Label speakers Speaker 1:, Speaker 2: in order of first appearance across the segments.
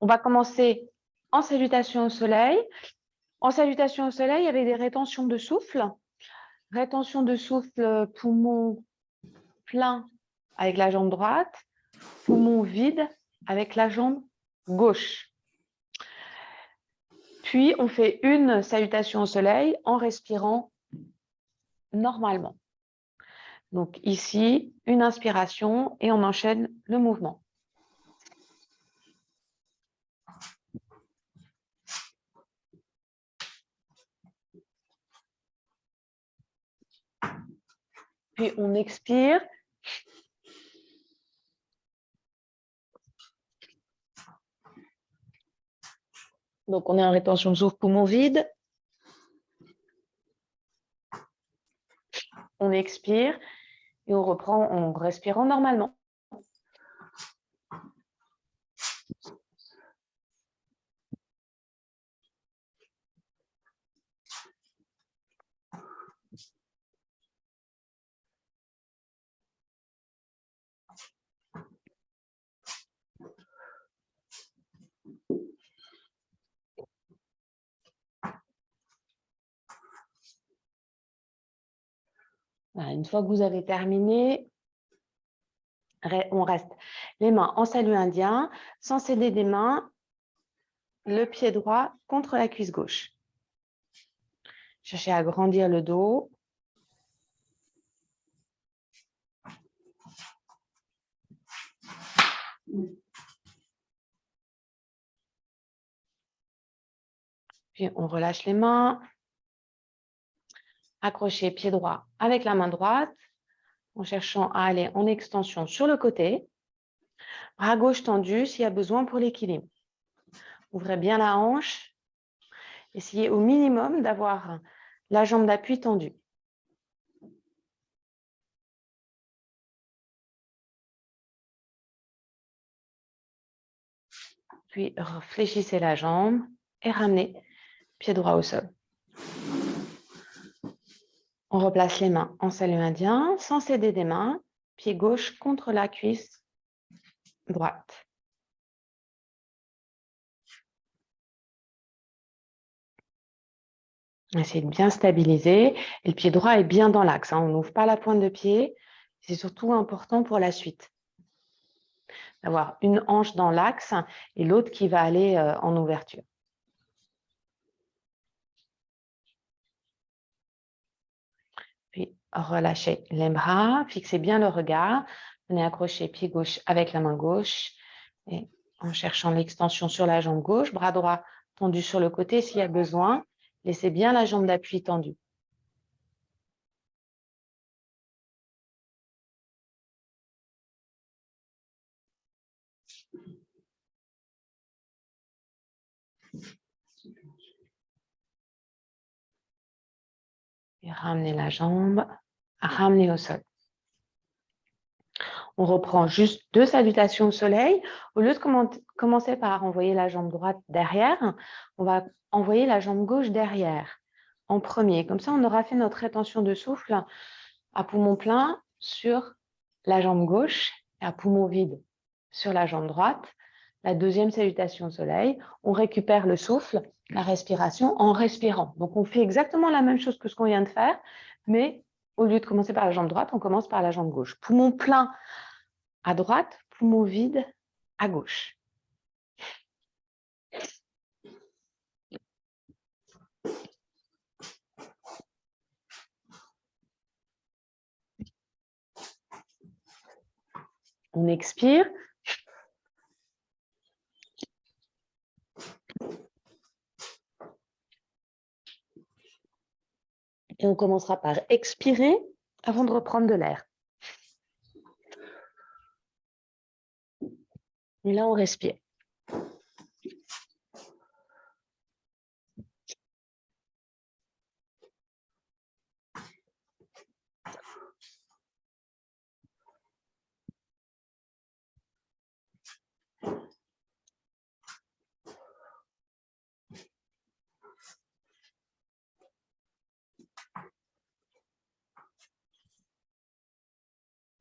Speaker 1: On va commencer en salutation au soleil. En salutation au soleil avec des rétentions de souffle. Rétention de souffle, poumon plein avec la jambe droite, poumon vide avec la jambe gauche. Puis, on fait une salutation au soleil en respirant normalement. Donc ici, une inspiration et on enchaîne le mouvement. Puis on expire. Donc on est en rétention de souffle, poumon vide. On expire et on reprend en respirant normalement. Voilà, une fois que vous avez terminé, on reste les mains en salut indien, sans céder des mains, le pied droit contre la cuisse gauche. Cherchez à agrandir le dos. Puis on relâche les mains. Accrochez pied droit avec la main droite, en cherchant à aller en extension sur le côté. Bras gauche tendu s'il y a besoin pour l'équilibre. Ouvrez bien la hanche. Essayez au minimum d'avoir la jambe d'appui tendue. Puis fléchissez la jambe et ramenez pied droit au sol. On replace les mains en salut indien, sans céder des mains, pied gauche contre la cuisse droite. Essayez de bien stabiliser. Et le pied droit est bien dans l'axe. On n'ouvre pas la pointe de pied. C'est surtout important pour la suite. D'avoir une hanche dans l'axe et l'autre qui va aller en ouverture. Puis relâchez les bras, fixez bien le regard. Venez accrocher pied gauche avec la main gauche. Et en cherchant l'extension sur la jambe gauche, bras droit tendu sur le côté s'il y a besoin. Laissez bien la jambe d'appui tendue. Et ramenez la jambe, ramenez au sol. On reprend juste 2 salutations au soleil. Au lieu de commencer par envoyer la jambe droite derrière, on va envoyer la jambe gauche derrière en premier. Comme ça, on aura fait notre rétention de souffle à poumon plein sur la jambe gauche et à poumon vide sur la jambe droite. La deuxième salutation au soleil, on récupère le souffle, la respiration en respirant. Donc, on fait exactement la même chose que ce qu'on vient de faire, mais au lieu de commencer par la jambe droite, on commence par la jambe gauche. Poumon plein à droite, poumon vide à gauche. On expire. Et on commencera par expirer avant de reprendre de l'air. Et là, on respire.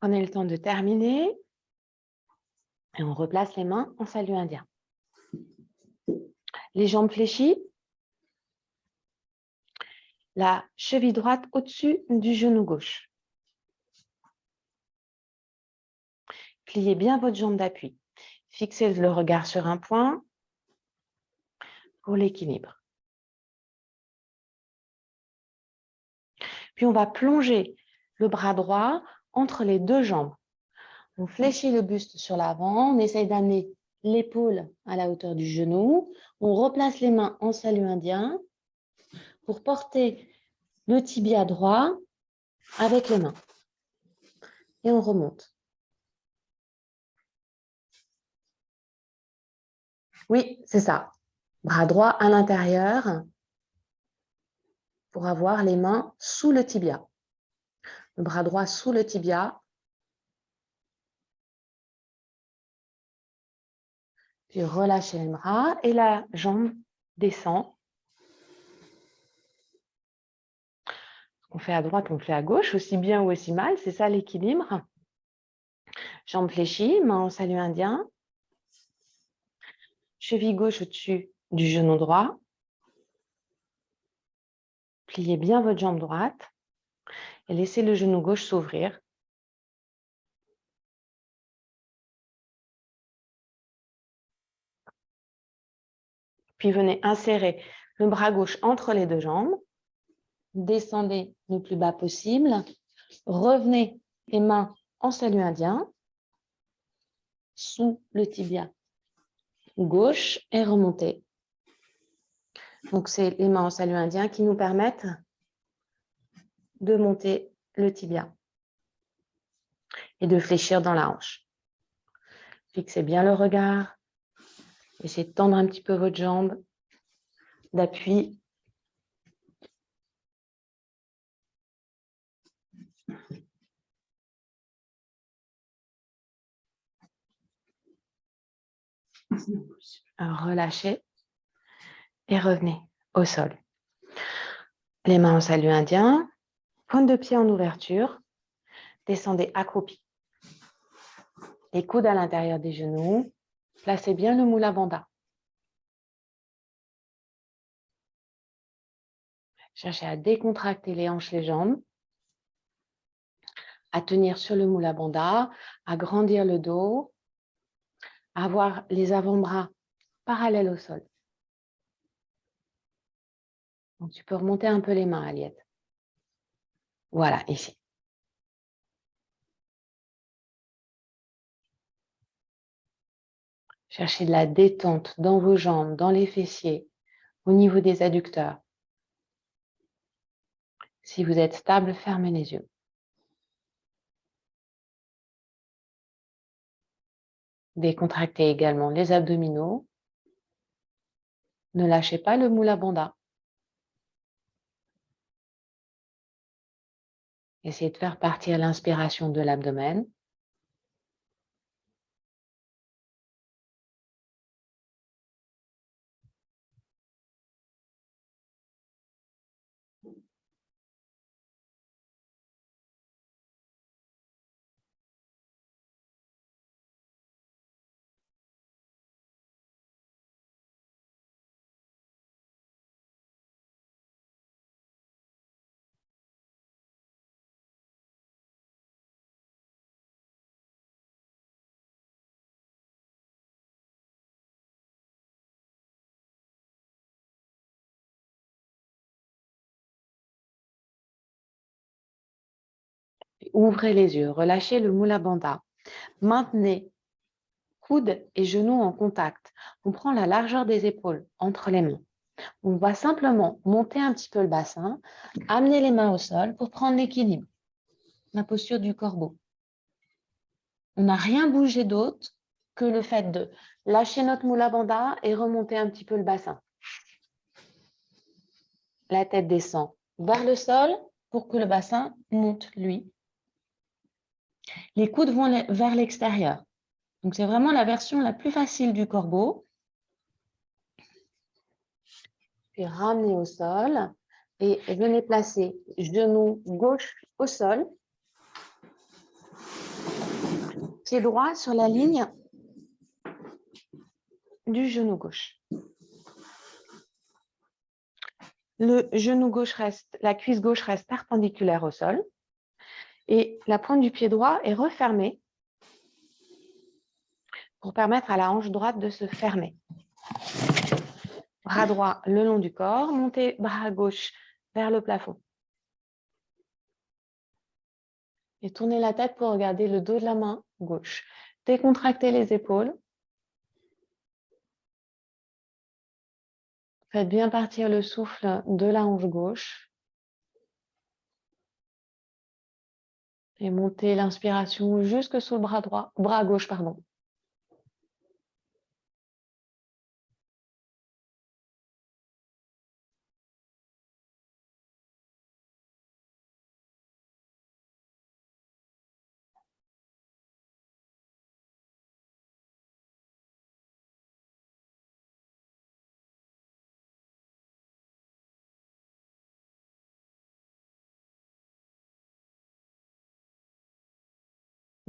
Speaker 1: Prenez le temps de terminer. Et on replace les mains en salut indien. Les jambes fléchies. La cheville droite au-dessus du genou gauche. Pliez bien votre jambe d'appui. Fixez le regard sur un point pour l'équilibre. Puis on va plonger le bras droit entre les deux jambes. On fléchit le buste sur l'avant, on essaye d'amener l'épaule à la hauteur du genou. On replace les mains en salut indien pour porter le tibia droit avec les mains. Et on remonte. Oui, c'est ça. Bras droit à l'intérieur pour avoir les mains sous le tibia. Le bras droit sous le tibia. Puis relâchez les bras et la jambe descend. Ce qu'on fait à droite, on le fait à gauche, aussi bien ou aussi mal. C'est ça l'équilibre. Jambes fléchies, main en salut indien. Cheville gauche au-dessus du genou droit. Pliez bien votre jambe droite et laissez le genou gauche s'ouvrir. Puis venez insérer le bras gauche entre les deux jambes. Descendez le plus bas possible. Revenez les mains en salut indien sous le tibia gauche et remontez. Donc, c'est les mains en salut indien qui nous permettent de monter le tibia et de fléchir dans la hanche. Fixez bien le regard. Essayez de tendre un petit peu votre jambe d'appui. Alors, relâchez et revenez au sol. Les mains en salut indien, pointe de pied en ouverture, descendez accroupi. Les coudes à l'intérieur des genoux, placez bien le Mula Bandha. Cherchez à décontracter les hanches, les jambes, à tenir sur le Mula Bandha, à grandir le dos, à avoir les avant-bras parallèles au sol. Donc, tu peux remonter un peu les mains, Aliette. Voilà, ici. Cherchez de la détente dans vos jambes, dans les fessiers, au niveau des adducteurs. Si vous êtes stable, fermez les yeux. Décontractez également les abdominaux. Ne lâchez pas le Mula Bandha. Essayez de faire partir l'inspiration de l'abdomen. Ouvrez les yeux, relâchez le Mula Bandha. Maintenez coudes et genoux en contact. On prend la largeur des épaules entre les mains. On va simplement monter un petit peu le bassin, amener les mains au sol pour prendre l'équilibre. La posture du corbeau. On n'a rien bougé d'autre que le fait de lâcher notre Mula Bandha et remonter un petit peu le bassin. La tête descend vers le sol pour que le bassin monte, lui. Les coudes vont vers l'extérieur. Donc, c'est vraiment la version la plus facile du corbeau. Puis, ramenez au sol et venez placer genou gauche au sol. Pied droit sur la ligne du genou gauche. Le genou gauche reste, la cuisse gauche reste perpendiculaire au sol et la pointe du pied droit est refermée pour permettre à la hanche droite de se fermer. Bras droit le long du corps, montez bras gauche vers le plafond. Et tournez la tête pour regarder le dos de la main gauche. Décontractez les épaules. Faites bien partir le souffle de la hanche gauche. Et montez l'inspiration jusque sous le bras droit, bras gauche, pardon.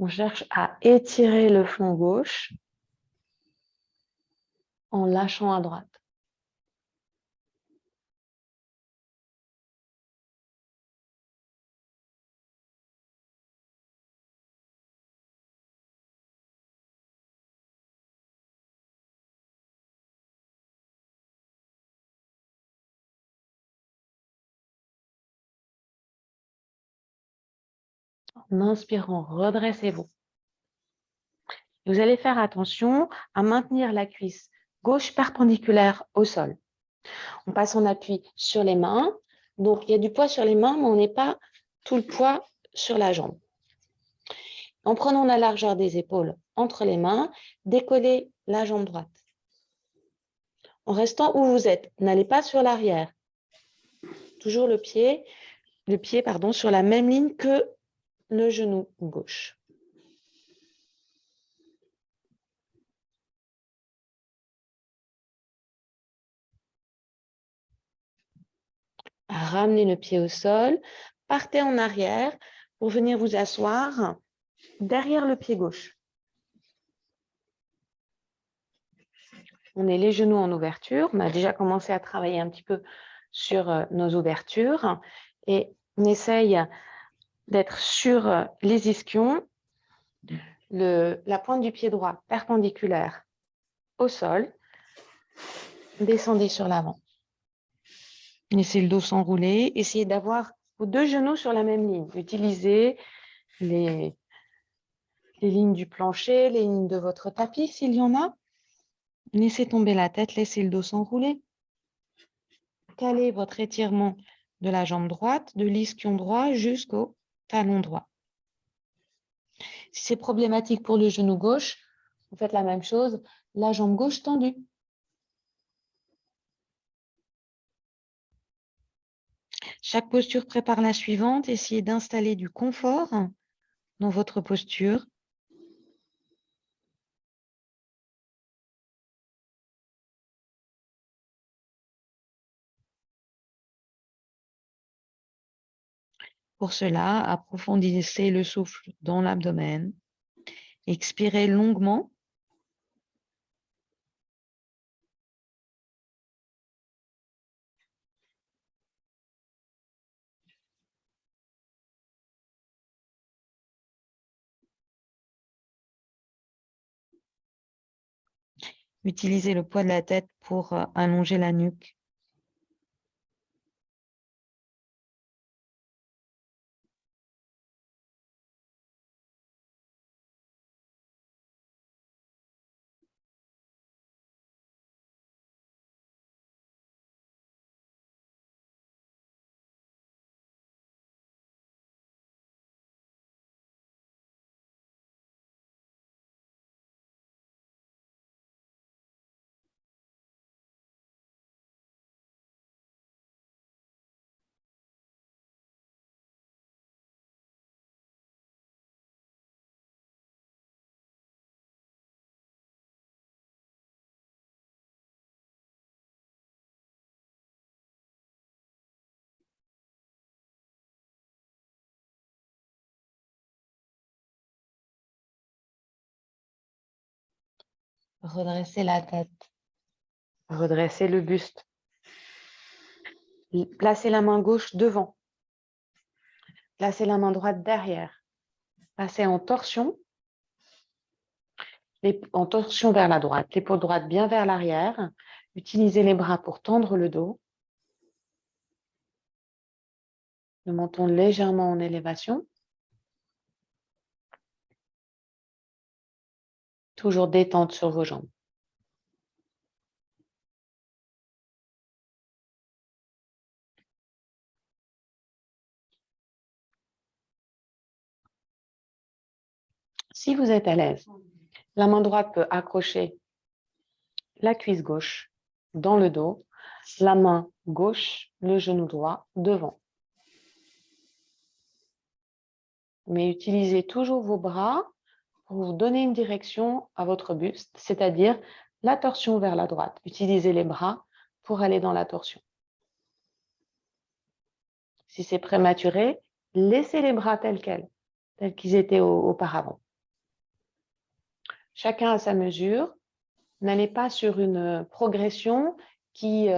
Speaker 1: On cherche à étirer le flanc gauche en lâchant à droite. En inspirant, redressez-vous. Vous allez faire attention à maintenir la cuisse gauche perpendiculaire au sol. On passe en appui sur les mains. Donc, il y a du poids sur les mains, mais on n'est pas tout le poids sur la jambe. En prenant la largeur des épaules entre les mains, décollez la jambe droite. En restant où vous êtes, n'allez pas sur l'arrière. Toujours le pied sur la même ligne que le genou gauche. Ramenez le pied au sol, partez en arrière pour venir vous asseoir derrière le pied gauche. On est les genoux en ouverture. On a déjà commencé à travailler un petit peu sur nos ouvertures et on essaye d'être sur les ischions, la pointe du pied droit perpendiculaire au sol. Descendez sur l'avant. Laissez le dos s'enrouler. Essayez d'avoir vos deux genoux sur la même ligne. Utilisez les lignes du plancher, les lignes de votre tapis s'il y en a. Laissez tomber la tête, laissez le dos s'enrouler. Calez votre étirement de la jambe droite, de l'ischion droit jusqu'au talon droit. Si c'est problématique pour le genou gauche, vous faites la même chose, la jambe gauche tendue. Chaque posture prépare la suivante. Essayez d'installer du confort dans votre posture. Pour cela, approfondissez le souffle dans l'abdomen. Expirez longuement. Utilisez le poids de la tête pour allonger la nuque. Redressez la tête. Redressez le buste. Placez la main gauche devant. Placez la main droite derrière. Passez en torsion vers la droite. L'épaule droite bien vers l'arrière. Utilisez les bras pour tendre le dos. Le menton légèrement en élévation. Toujours détente sur vos jambes. Si vous êtes à l'aise, la main droite peut accrocher la cuisse gauche dans le dos, la main gauche, le genou droit devant. Mais utilisez toujours vos bras pour vous donner une direction à votre buste, c'est-à-dire la torsion vers la droite. Utilisez les bras pour aller dans la torsion. Si c'est prématuré, laissez les bras tels qu'ils étaient auparavant. Chacun à sa mesure. N'allez pas sur une progression qui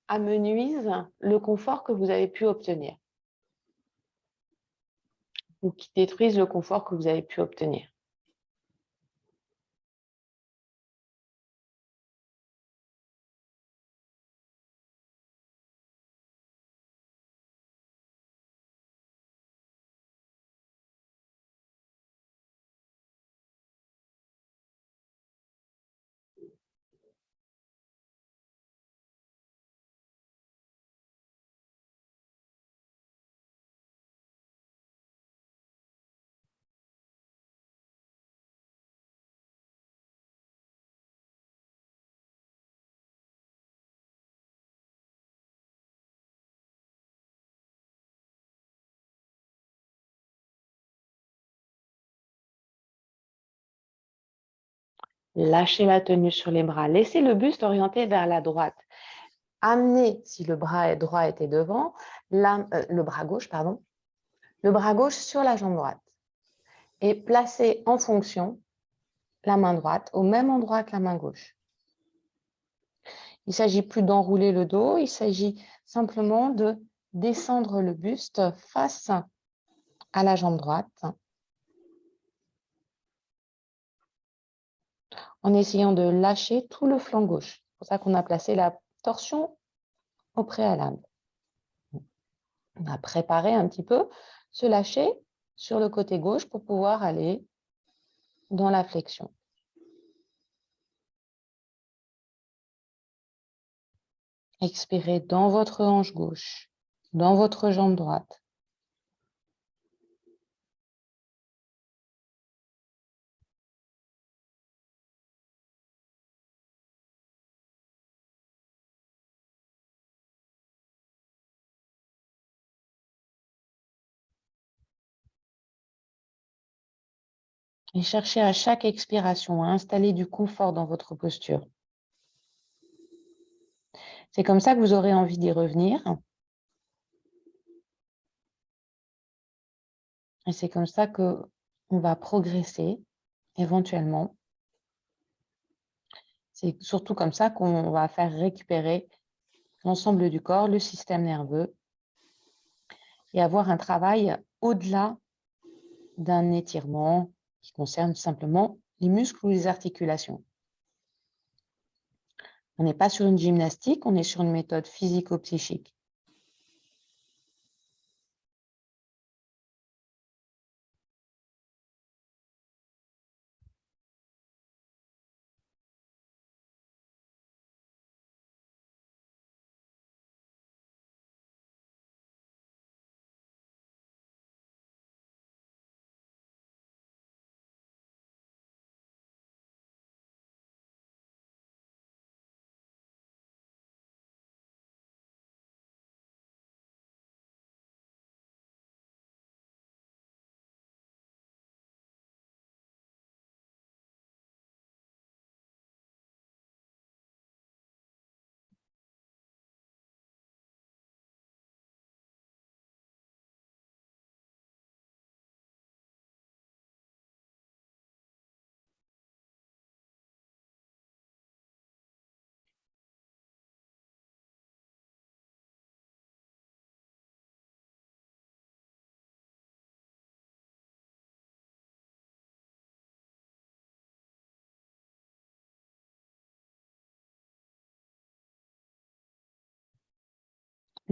Speaker 1: amenuise le confort que vous avez pu obtenir ou qui détruise le confort que vous avez pu obtenir. Lâchez la tenue sur les bras. Laissez le buste orienté vers la droite. Amenez, si le bras droit était devant, le bras gauche, pardon, le bras gauche sur la jambe droite. Et placez en fonction la main droite au même endroit que la main gauche. Il ne s'agit plus d'enrouler le dos, il s'agit simplement de descendre le buste face à la jambe droite en essayant de lâcher tout le flanc gauche. C'est pour ça qu'on a placé la torsion au préalable. On a préparé un petit peu se lâcher sur le côté gauche pour pouvoir aller dans la flexion. Expirez dans votre hanche gauche, dans votre jambe droite. Et cherchez à chaque expiration à installer du confort dans votre posture. C'est comme ça que vous aurez envie d'y revenir. Et c'est comme ça qu'on va progresser éventuellement. C'est surtout comme ça qu'on va faire récupérer l'ensemble du corps, le système nerveux, et avoir un travail au-delà d'un étirement qui concerne simplement les muscles ou les articulations. On n'est pas sur une gymnastique, on est sur une méthode physico-psychique.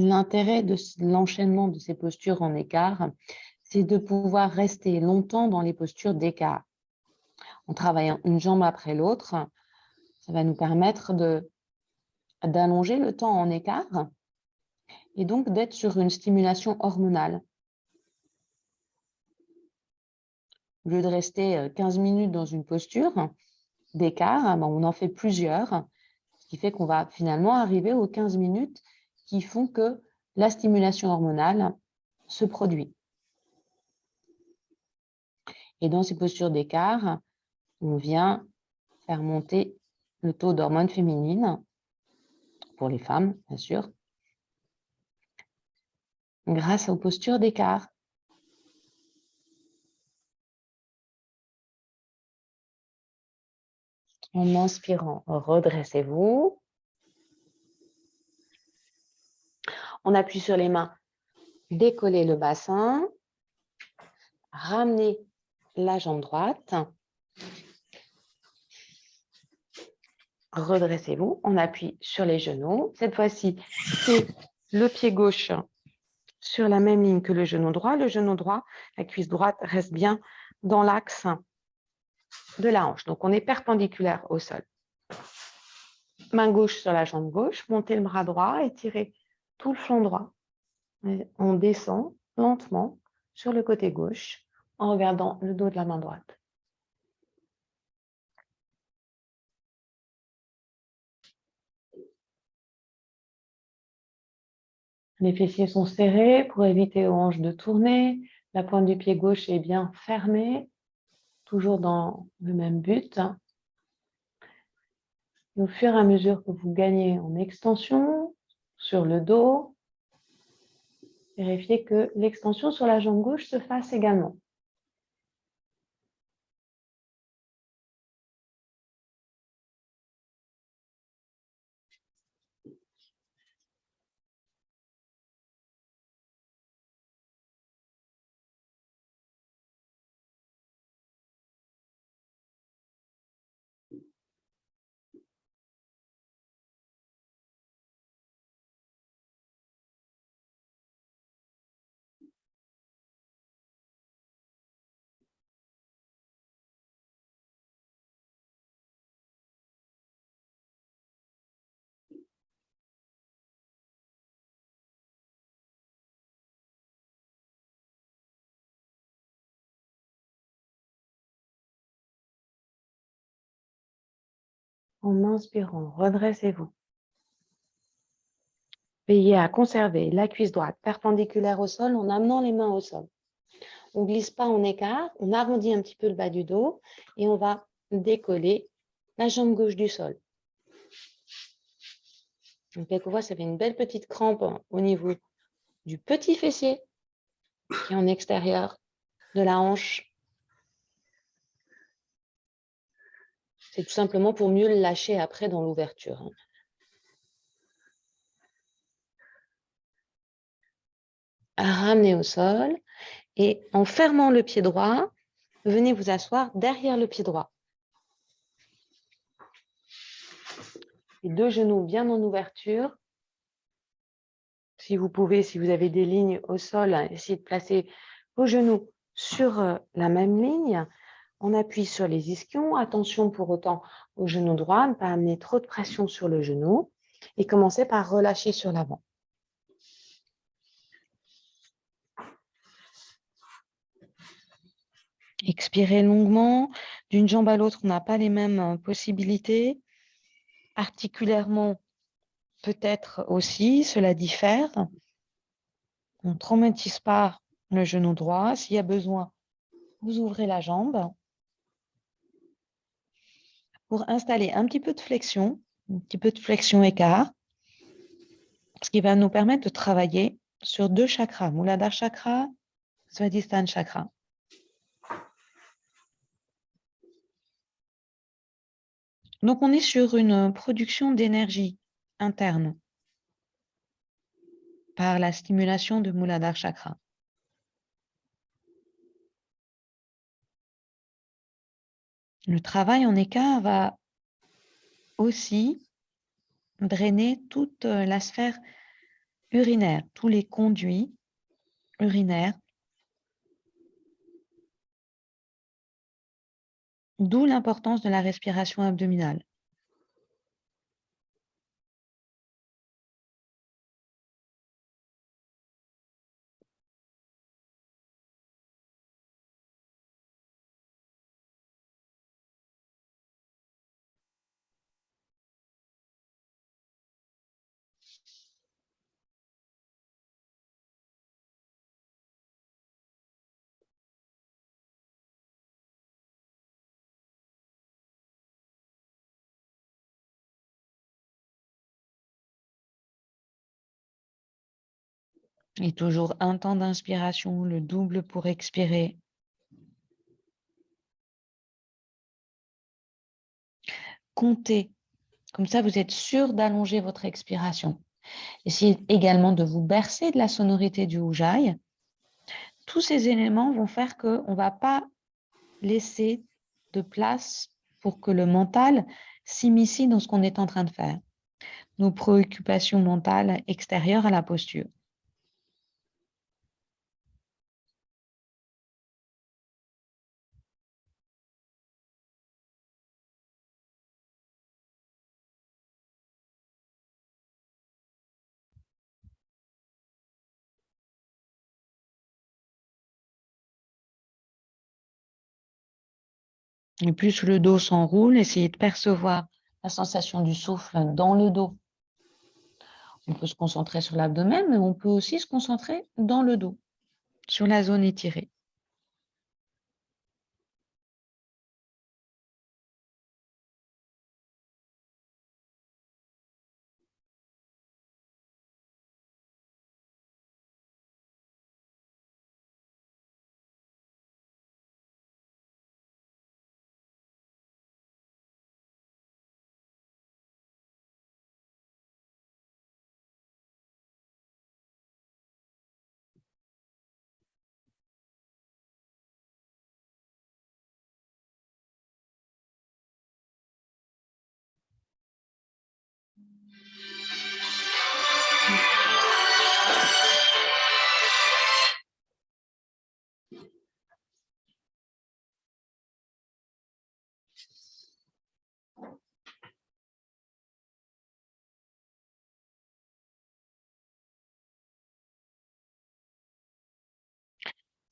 Speaker 1: l'intérêt de l'enchaînement de ces postures en écart, c'est de pouvoir rester longtemps dans les postures d'écart. En travaillant une jambe après l'autre, ça va nous permettre d'allonger le temps en écart et donc d'être sur une stimulation hormonale. Au lieu de rester 15 minutes dans une posture d'écart, on en fait plusieurs, ce qui fait qu'on va finalement arriver aux 15 minutes qui font que la stimulation hormonale se produit. Et dans ces postures d'écart, on vient faire monter le taux d'hormones féminines, pour les femmes, bien sûr, grâce aux postures d'écart. En inspirant, redressez-vous. On appuie sur les mains, décollez le bassin, ramenez la jambe droite. Redressez-vous, on appuie sur les genoux. Cette fois-ci, c'est le pied gauche sur la même ligne que le genou droit. Le genou droit, la cuisse droite reste bien dans l'axe de la hanche. Donc, on est perpendiculaire au sol. Main gauche sur la jambe gauche, montez le bras droit, étirez tout le flanc droit. On descend lentement sur le côté gauche en regardant le dos de la main droite. Les fessiers sont serrés pour éviter aux hanches de tourner. La pointe du pied gauche est bien fermée, toujours dans le même but. Et au fur et à mesure que vous gagnez en extension sur le dos, vérifiez que l'extension sur la jambe gauche se fasse également. En inspirant, redressez-vous. Veillez à conserver la cuisse droite perpendiculaire au sol en amenant les mains au sol. On ne glisse pas en écart, on arrondit un petit peu le bas du dos et on va décoller la jambe gauche du sol. Donc, quelquefois, ça fait une belle petite crampe au niveau du petit fessier qui est en extérieur de la hanche. C'est tout simplement pour mieux le lâcher après dans l'ouverture. Ramenez au sol et en fermant le pied droit, venez vous asseoir derrière le pied droit. Les deux genoux bien en ouverture. Si vous pouvez, si vous avez des lignes au sol, essayez de placer vos genoux sur la même ligne. On appuie sur les ischions. Attention pour autant au genou droit, ne pas amener trop de pression sur le genou. Et commencez par relâcher sur l'avant. Expirez longuement. D'une jambe à l'autre, on n'a pas les mêmes possibilités. Articulairement, peut-être aussi, cela diffère. On ne traumatise pas le genou droit. S'il y a besoin, vous ouvrez la jambe. Pour installer un petit peu de flexion, écart, ce qui va nous permettre de travailler sur deux chakras, Muladhara chakra, Svadhisthana chakra. Donc, on est sur une production d'énergie interne par la stimulation de Muladhara chakra. Le travail en écart va aussi drainer toute la sphère urinaires, tous les conduits urinaires, d'où l'importance de la respiration abdominale. Et toujours un temps d'inspiration, le double pour expirer. Comptez. Comme ça, vous êtes sûr d'allonger votre expiration. Essayez également de vous bercer de la sonorité du Ujjayi. Tous ces éléments vont faire qu'on ne va pas laisser de place pour que le mental s'immisce dans ce qu'on est en train de faire. Nos préoccupations mentales extérieures à la posture. Et plus le dos s'enroule, essayez de percevoir la sensation du souffle dans le dos. On peut se concentrer sur l'abdomen, mais on peut aussi se concentrer dans le dos, sur la zone étirée.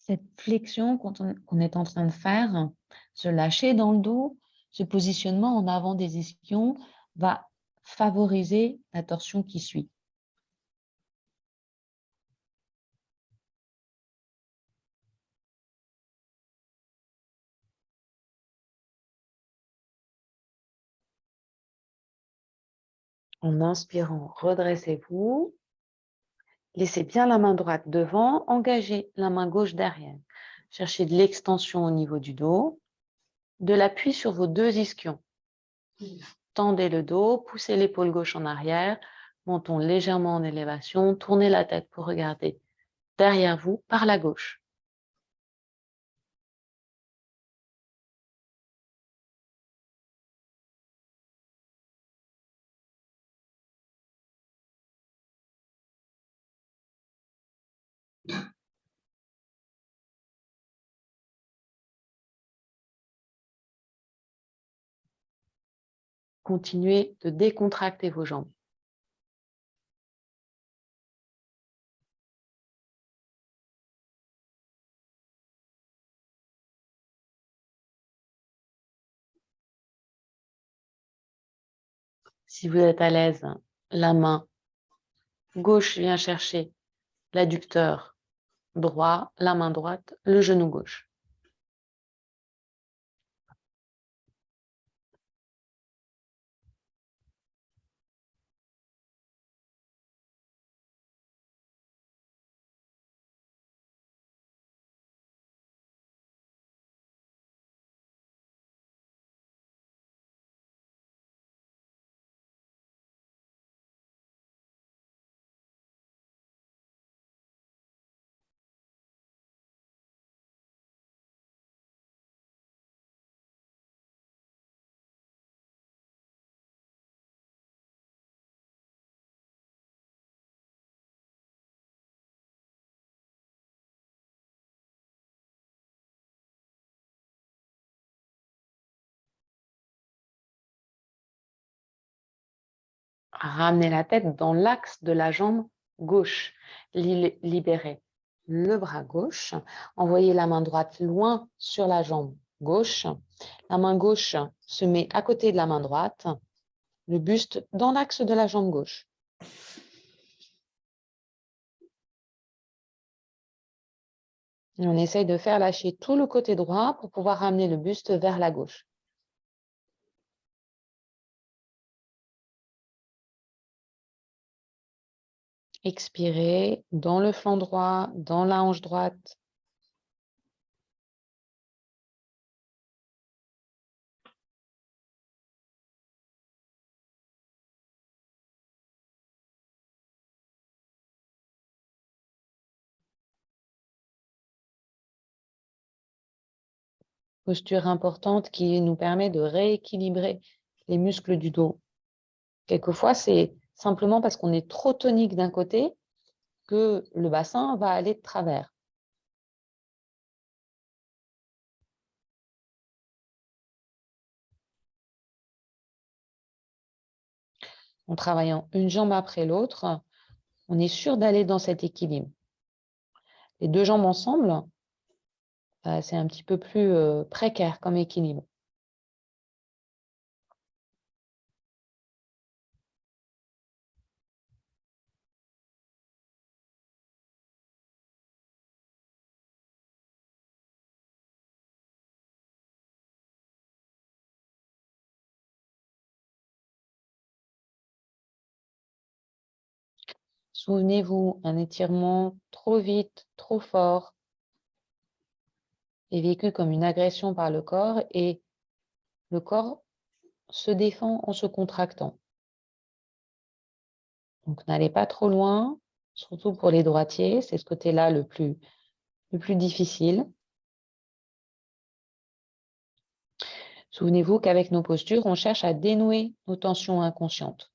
Speaker 1: Cette flexion qu'on est en train de faire, se lâcher dans le dos, ce positionnement en avant des ischions va favoriser la torsion qui suit. En inspirant, redressez-vous. Laissez bien la main droite devant, engagez la main gauche derrière. Cherchez de l'extension au niveau du dos, de l'appui sur vos deux ischions. Tendez le dos, poussez l'épaule gauche en arrière, montons légèrement en élévation, tournez la tête pour regarder derrière vous par la gauche. Continuez de décontracter vos jambes. Si vous êtes à l'aise, la main gauche vient chercher l'adducteur droit, la main droite, le genou gauche. Ramenez la tête dans l'axe de la jambe gauche. Libérez le bras gauche. Envoyez la main droite loin sur la jambe gauche. La main gauche se met à côté de la main droite. Le buste dans l'axe de la jambe gauche. Et on essaye de faire lâcher tout le côté droit pour pouvoir ramener le buste vers la gauche. Expirez dans le flanc droit, dans la hanche droite. Posture importante qui nous permet de rééquilibrer les muscles du dos. Quelquefois, c'est simplement parce qu'on est trop tonique d'un côté que le bassin va aller de travers. En travaillant une jambe après l'autre, on est sûr d'aller dans cet équilibre. Les deux jambes ensemble, c'est un petit peu plus précaire comme équilibre. Souvenez-vous, un étirement trop vite, trop fort est vécu comme une agression par le corps et le corps se défend en se contractant. Donc, n'allez pas trop loin, surtout pour les droitiers, c'est ce côté-là le plus difficile. Souvenez-vous qu'avec nos postures, on cherche à dénouer nos tensions inconscientes.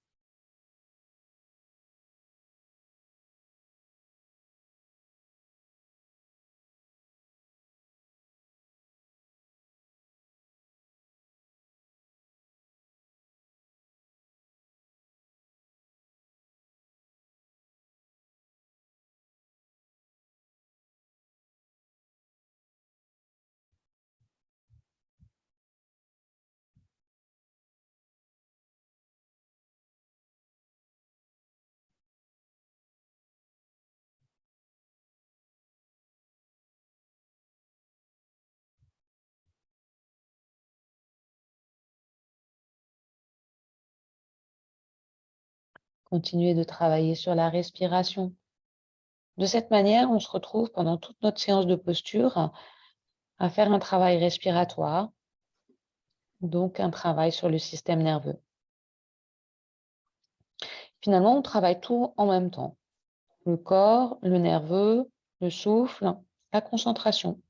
Speaker 1: Continuez de travailler sur la respiration. De cette manière, on se retrouve pendant toute notre séance de posture à faire un travail respiratoire, donc un travail sur le système nerveux. Finalement, on travaille tout en même temps. Le corps, le nerveux, le souffle, la concentration.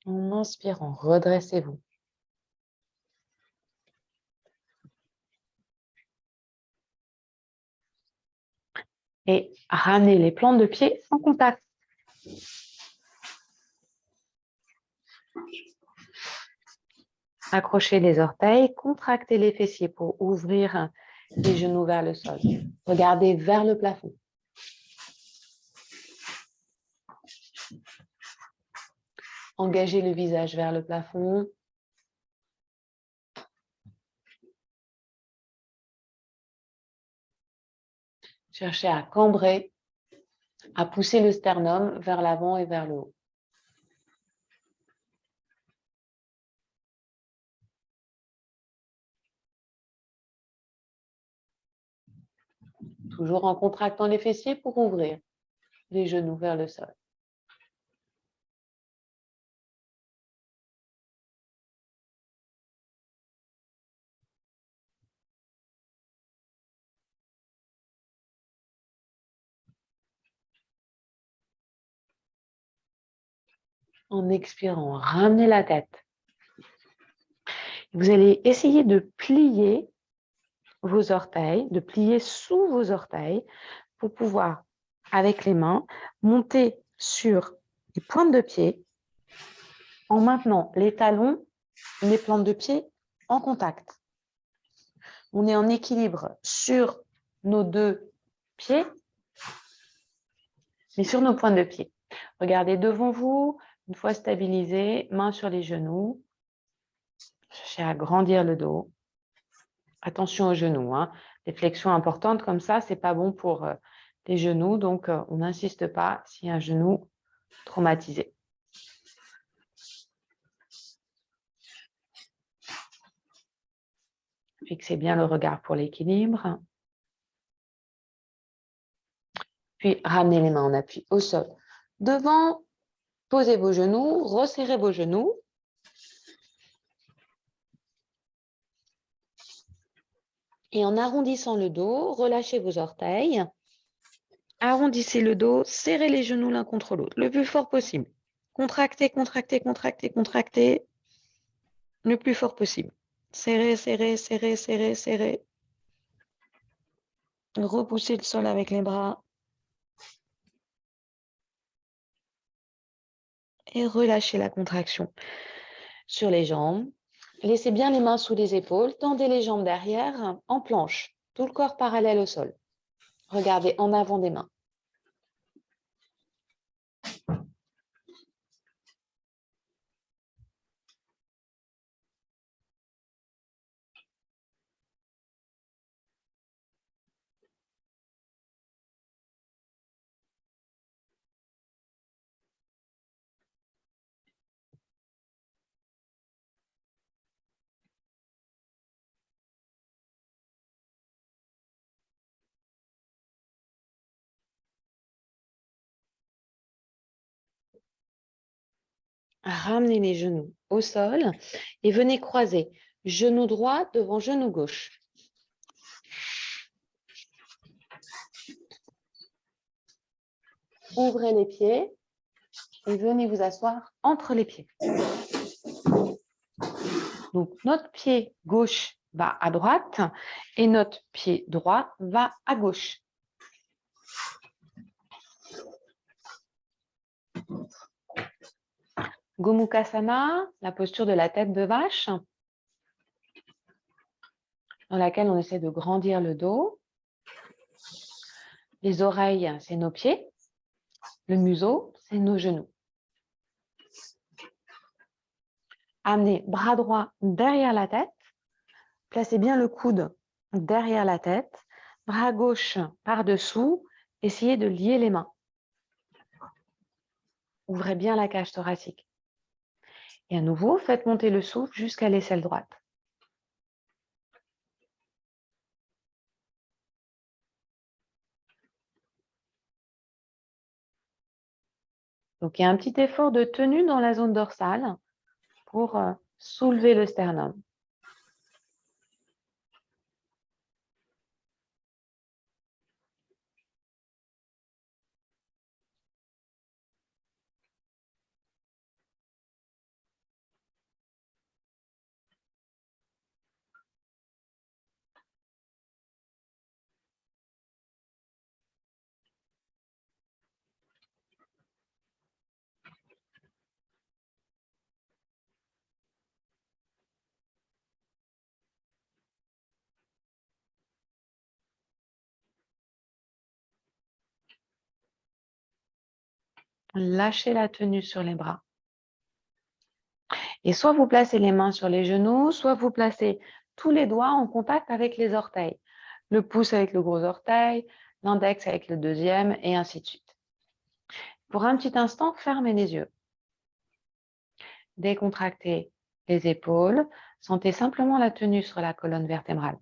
Speaker 1: En inspirant, redressez-vous. Et ramenez les plantes de pied en contact. Accrochez les orteils, contractez les fessiers pour ouvrir les genoux vers le sol. Regardez vers le plafond. Engagez le visage vers le plafond. Cherchez à cambrer, à pousser le sternum vers l'avant et vers le haut. Toujours en contractant les fessiers pour ouvrir les genoux vers le sol. En expirant, ramenez la tête. Vous allez essayer de plier vos orteils, de plier sous vos orteils pour pouvoir, avec les mains, monter sur les pointes de pied en maintenant les talons, les plantes de pied en contact. On est en équilibre sur nos deux pieds, mais sur nos pointes de pied. Regardez devant vous, une fois stabilisé, main sur les genoux. Cherchez à grandir le dos. Attention aux genoux, hein. Des flexions importantes comme ça, c'est pas bon pour les genoux, donc on n'insiste pas s'il y a un genou traumatisé. Fixez bien le regard pour l'équilibre. Puis ramenez les mains en appui au sol. Devant, posez vos genoux, resserrez vos genoux. Et en arrondissant le dos, relâchez vos orteils. Arrondissez le dos, serrez les genoux l'un contre l'autre, le plus fort possible. Contractez, contractez, contractez, contractez, le plus fort possible. Serrez, serrez, serrez, serrez, serrez. Repoussez le sol avec les bras. Et relâchez la contraction sur les jambes. Laissez bien les mains sous les épaules. Tendez les jambes derrière en planche. Tout le corps parallèle au sol. Regardez en avant des mains. Ramenez les genoux au sol et venez croiser genou droit devant genou gauche. Ouvrez les pieds et venez vous asseoir entre les pieds. Donc, notre pied gauche va à droite et notre pied droit va à gauche. Gomukhasana, la posture de la tête de vache, dans laquelle on essaie de grandir le dos. Les oreilles, c'est nos pieds. Le museau, c'est nos genoux. Amenez bras droit derrière la tête. Placez bien le coude derrière la tête. Bras gauche par-dessous. Essayez de lier les mains. Ouvrez bien la cage thoracique. Et à nouveau, faites monter le souffle jusqu'à l'aisselle droite. Donc, il y a un petit effort de tenue dans la zone dorsale pour soulever le sternum. Lâchez la tenue sur les bras. Et soit vous placez les mains sur les genoux, soit vous placez tous les doigts en contact avec les orteils. Le pouce avec le gros orteil, l'index avec le deuxième, et ainsi de suite. Pour un petit instant, fermez les yeux. Décontractez les épaules. Sentez simplement la tenue sur la colonne vertébrale.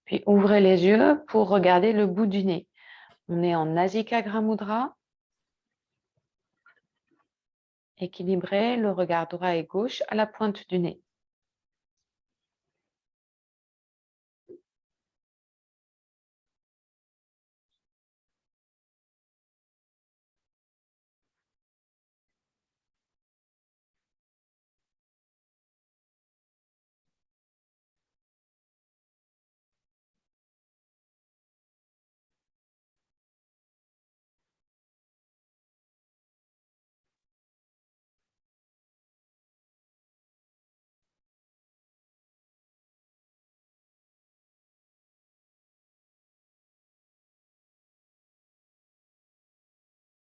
Speaker 1: Puis ouvrez les yeux pour regarder le bout du nez. On est en Nasika Mudra. Équilibrez le regard droit et gauche à la pointe du nez.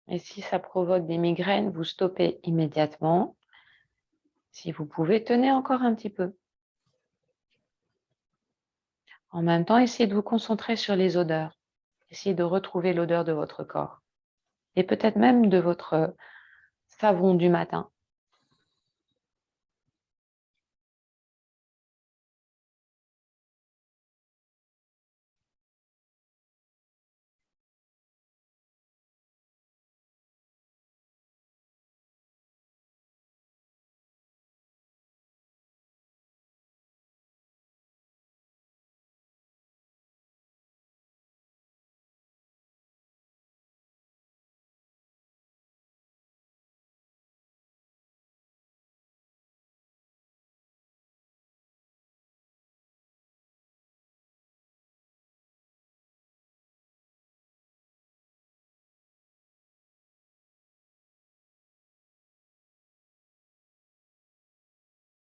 Speaker 1: Et si ça provoque des migraines, vous stoppez immédiatement. Si vous pouvez, tenez encore un petit peu. En même temps, essayez de vous concentrer sur les odeurs. Essayez de retrouver l'odeur de votre corps. Et peut-être même de votre savon du matin.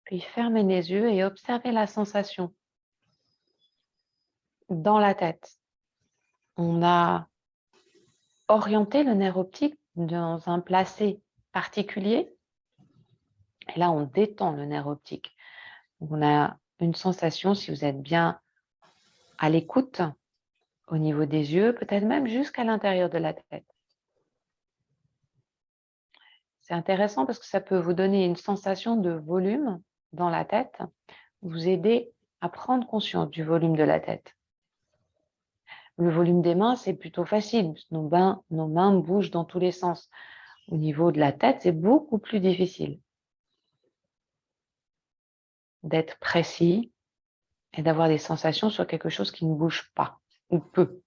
Speaker 1: Puis fermez les yeux et observez la sensation dans la tête. On a orienté le nerf optique dans un placé particulier. Et là, on détend le nerf optique. On a une sensation, si vous êtes bien à l'écoute, au niveau des yeux, peut-être même jusqu'à l'intérieur de la tête. C'est intéressant parce que ça peut vous donner une sensation de volume dans la tête, vous aider à prendre conscience du volume de la tête. Le volume des mains, c'est plutôt facile. Nos mains bougent dans tous les sens. Au niveau de la tête, c'est beaucoup plus difficile d'être précis et d'avoir des sensations sur quelque chose qui ne bouge pas ou peu.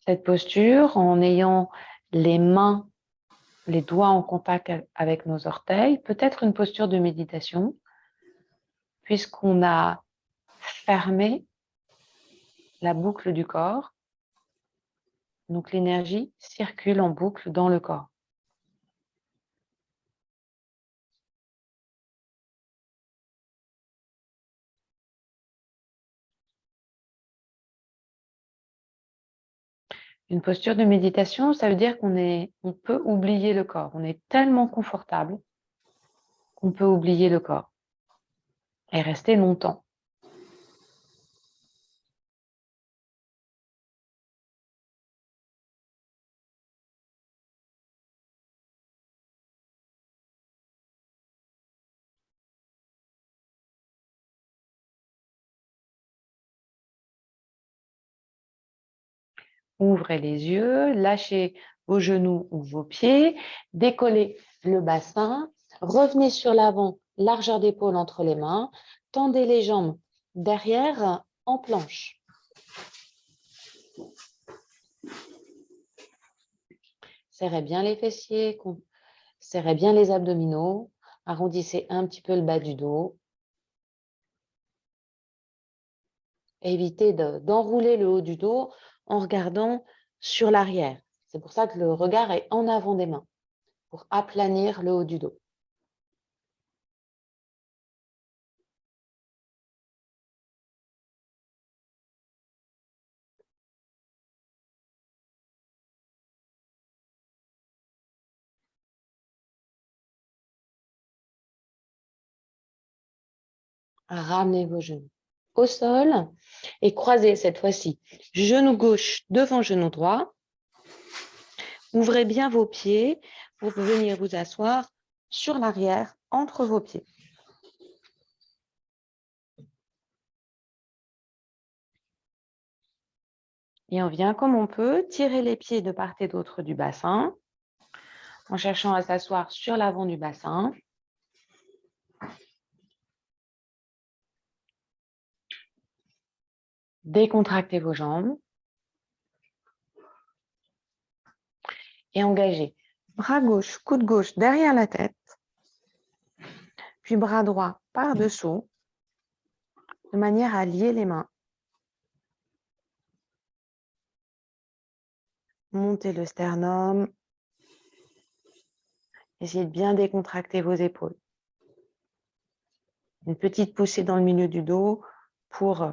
Speaker 1: Cette posture, en ayant les mains, les doigts en contact avec nos orteils, peut être une posture de méditation, puisqu'on a fermé la boucle du corps. Donc l'énergie circule en boucle dans le corps. Une posture de méditation, ça veut dire on peut oublier le corps. On est tellement confortable qu'on peut oublier le corps et rester longtemps. Ouvrez les yeux, lâchez vos genoux ou vos pieds, décollez le bassin, revenez sur l'avant, largeur d'épaule entre les mains, tendez les jambes derrière en planche. Serrez bien les fessiers, serrez bien les abdominaux, arrondissez un petit peu le bas du dos. Évitez d'enrouler le haut du dos en regardant sur l'arrière. C'est pour ça que le regard est en avant des mains, pour aplanir le haut du dos. Ramenez vos genoux au sol et croisez cette fois-ci. Genou gauche devant genou droit. Ouvrez bien vos pieds pour venir vous asseoir sur l'arrière entre vos pieds. Et on vient comme on peut tirer les pieds de part et d'autre du bassin en cherchant à s'asseoir sur l'avant du bassin. Décontractez vos jambes et engagez. Bras gauche, coude gauche derrière la tête, puis bras droit par-dessous, de manière à lier les mains. Montez le sternum. Essayez de bien décontracter vos épaules. Une petite poussée dans le milieu du dos pour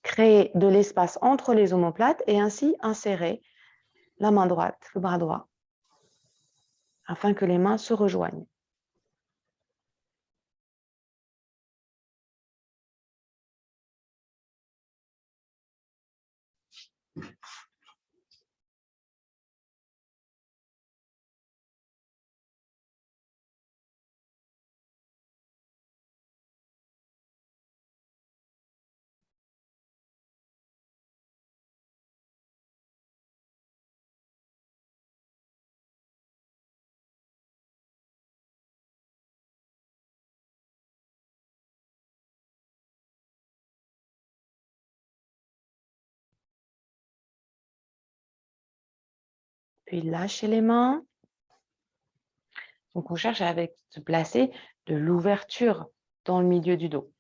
Speaker 1: créer de l'espace entre les omoplates et ainsi insérer la main droite, le bras droit, afin que les mains se rejoignent. Puis lâchez les mains. Donc on cherche à se placer de l'ouverture dans le milieu du dos.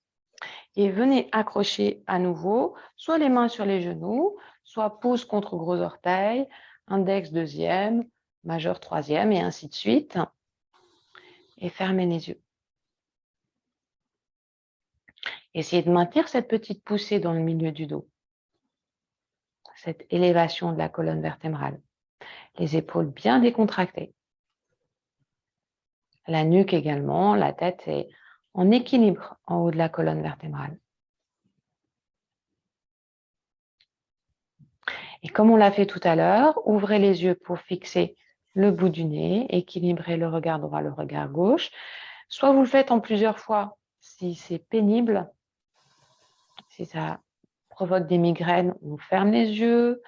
Speaker 1: Et venez accrocher à nouveau, soit les mains sur les genoux, soit pouce contre gros orteil, index deuxième, majeur troisième, et ainsi de suite. Et fermez les yeux. Essayez de maintenir cette petite poussée dans le milieu du dos, cette élévation de la colonne vertébrale. Les épaules bien décontractées. La nuque également, la tête est en équilibre en haut de la colonne vertébrale. Et comme on l'a fait tout à l'heure, ouvrez les yeux pour fixer le bout du nez, équilibrer le regard droit, le regard gauche. Soit vous le faites en plusieurs fois si c'est pénible, si ça provoque des migraines, on ferme les yeux,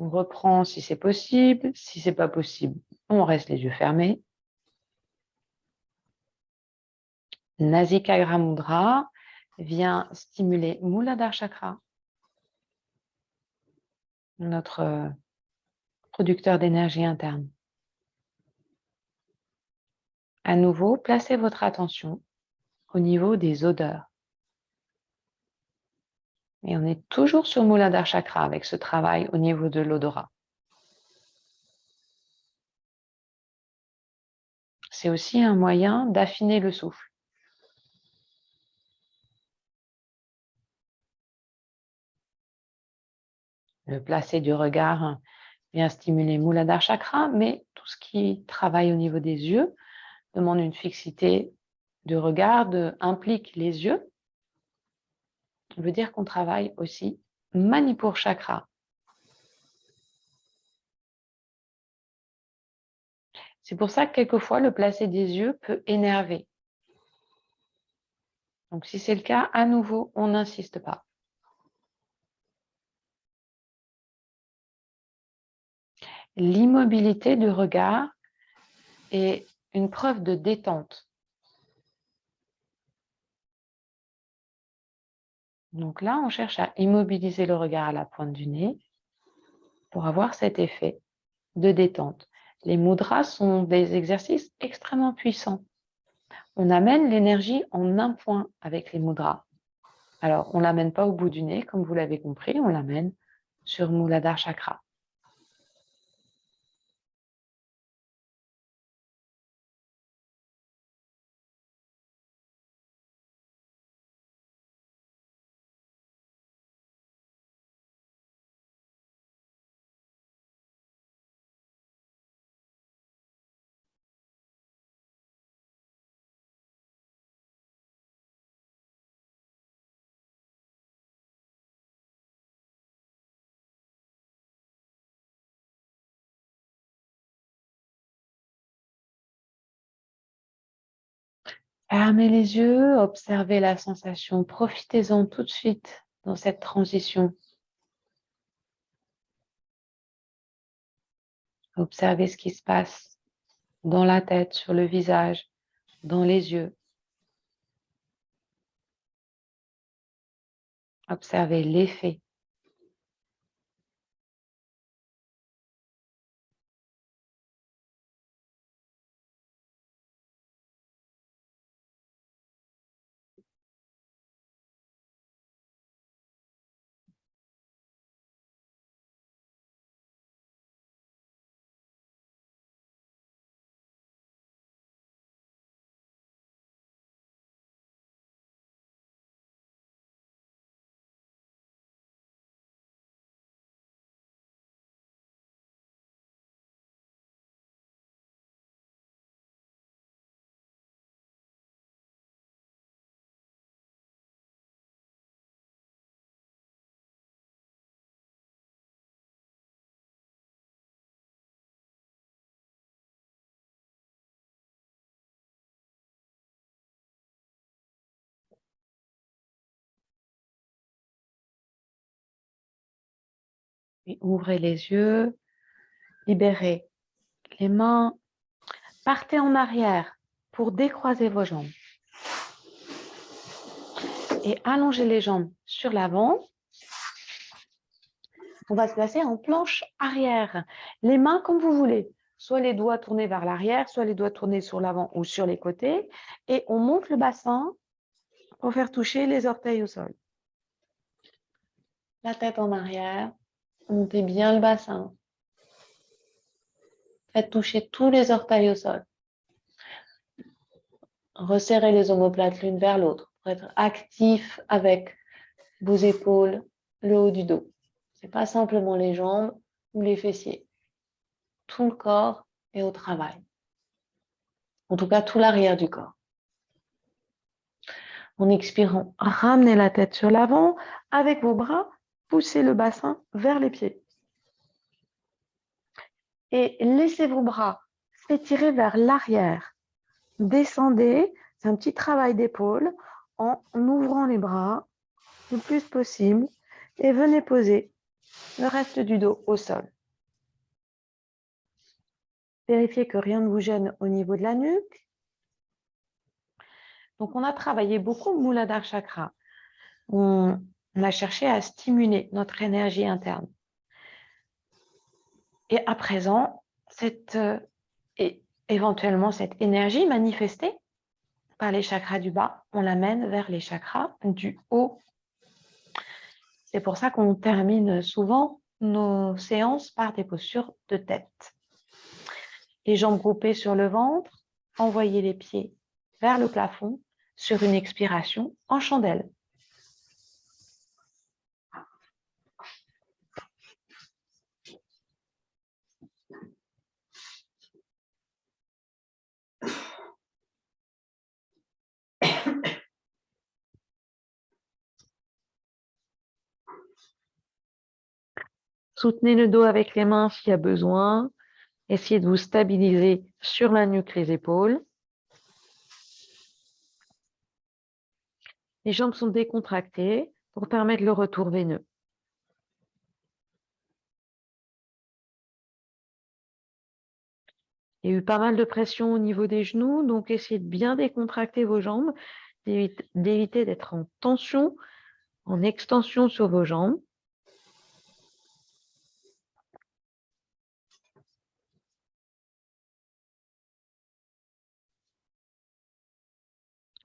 Speaker 1: on reprend si c'est possible. Si c'est pas possible, on reste les yeux fermés. Nasikara Mudra vient stimuler Muladhara Chakra, notre producteur d'énergie interne. À nouveau, placez votre attention au niveau des odeurs. Et on est toujours sur Muladhara Chakra avec ce travail au niveau de l'odorat. C'est aussi un moyen d'affiner le souffle. Le placer du regard vient stimuler Muladhara Chakra, mais tout ce qui travaille au niveau des yeux demande une fixité de regard, implique les yeux. Ça veut dire qu'on travaille aussi Manipur Chakra. C'est pour ça que quelquefois, le placer des yeux peut énerver. Donc, si c'est le cas, à nouveau, on n'insiste pas. L'immobilité du regard est une preuve de détente. Donc là, on cherche à immobiliser le regard à la pointe du nez pour avoir cet effet de détente. Les mudras sont des exercices extrêmement puissants. On amène l'énergie en un point avec les mudras. Alors, on ne l'amène pas au bout du nez, comme vous l'avez compris, on l'amène sur Muladhara Chakra. Fermez les yeux, observez la sensation, profitez-en tout de suite dans cette transition. Observez ce qui se passe dans la tête, sur le visage, dans les yeux. Observez l'effet. Puis ouvrez les yeux, libérez les mains, partez en arrière pour décroiser vos jambes. Et allongez les jambes sur l'avant. On va se placer en planche arrière. Les mains comme vous voulez. Soit les doigts tournés vers l'arrière, soit les doigts tournés sur l'avant ou sur les côtés. Et on monte le bassin pour faire toucher les orteils au sol. La tête en arrière. Montez bien le bassin. Faites toucher tous les orteils au sol. Resserrez les omoplates l'une vers l'autre pour être actif avec vos épaules, le haut du dos. Ce n'est pas simplement les jambes ou les fessiers. Tout le corps est au travail. En tout cas, tout l'arrière du corps. En expirant, ramenez la tête sur l'avant. Avec vos bras, poussez le bassin vers les pieds. Et laissez vos bras s'étirer vers l'arrière. Descendez, c'est un petit travail d'épaule en ouvrant les bras le plus possible et venez poser le reste du dos au sol. Vérifiez que rien ne vous gêne au niveau de la nuque. Donc, on a travaillé beaucoup le Muladhara Chakra. On a cherché à stimuler notre énergie interne. Et à présent, éventuellement cette énergie manifestée par les chakras du bas, on l'amène vers les chakras du haut. C'est pour ça qu'on termine souvent nos séances par des postures de tête. Les jambes groupées sur le ventre, envoyez les pieds vers le plafond sur une expiration en chandelle. Soutenez le dos avec les mains s'il y a besoin. Essayez de vous stabiliser sur la nuque, les épaules. Les jambes sont décontractées pour permettre le retour veineux. Il y a eu pas mal de pression au niveau des genoux, donc essayez de bien décontracter vos jambes, d'éviter d'être en tension, en extension sur vos jambes.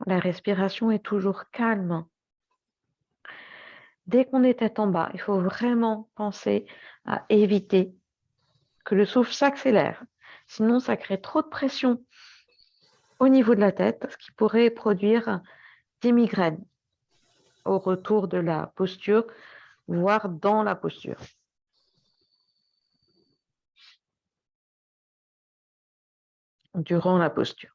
Speaker 1: La respiration est toujours calme.
Speaker 2: Dès qu'on est tête en bas, il faut vraiment penser à éviter que le souffle s'accélère. Sinon, ça crée trop de pression au niveau de la tête, ce qui pourrait produire des migraines au retour de la posture, voire dans la posture. Durant la posture.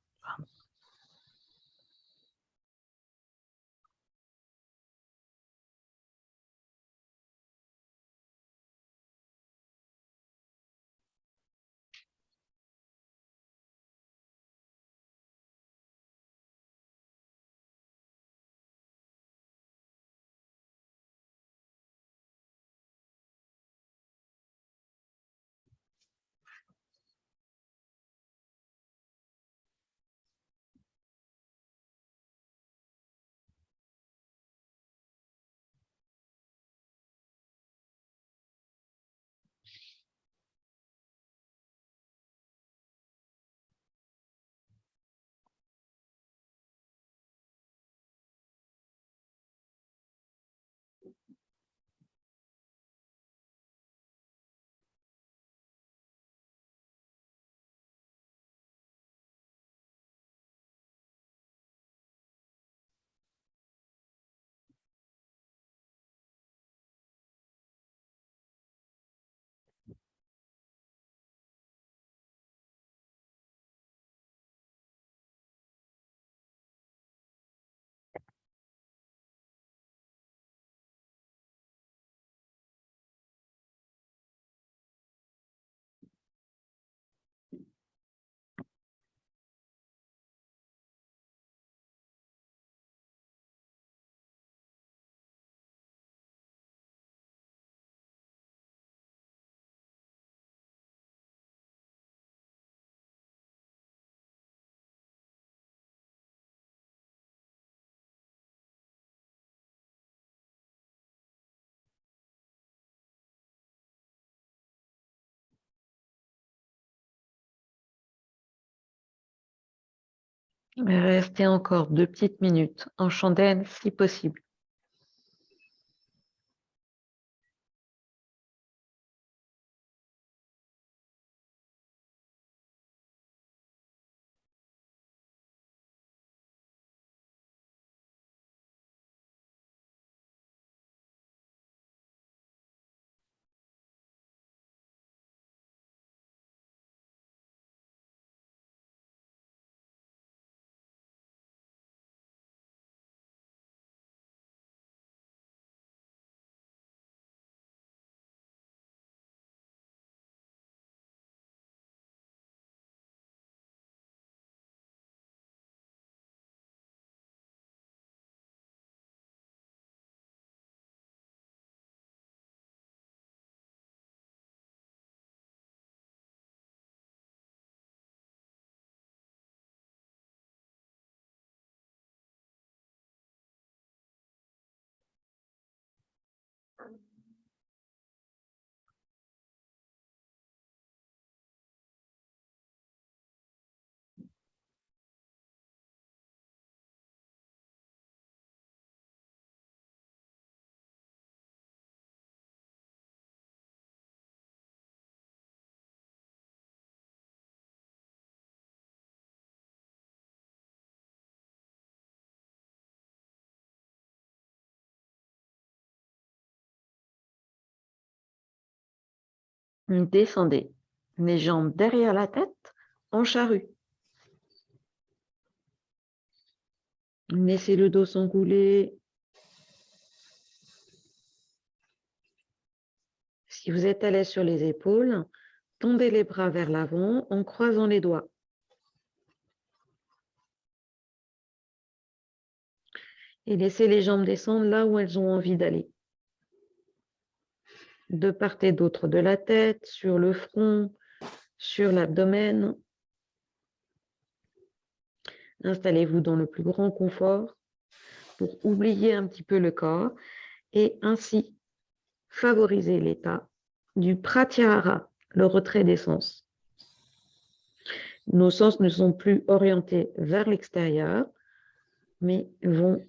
Speaker 2: Restez encore 2 petites minutes en chandelle si possible. Descendez les jambes derrière la tête en charrue. Laissez le dos s'enrouler. Si vous êtes à l'aise sur les épaules, tendez les bras vers l'avant en croisant les doigts. Et laissez les jambes descendre là où elles ont envie d'aller. De part et d'autre de la tête, sur le front, sur l'abdomen. Installez-vous dans le plus grand confort pour oublier un petit peu le corps et ainsi favoriser l'état du pratyahara, le retrait des sens. Nos sens ne sont plus orientés vers l'extérieur, mais vont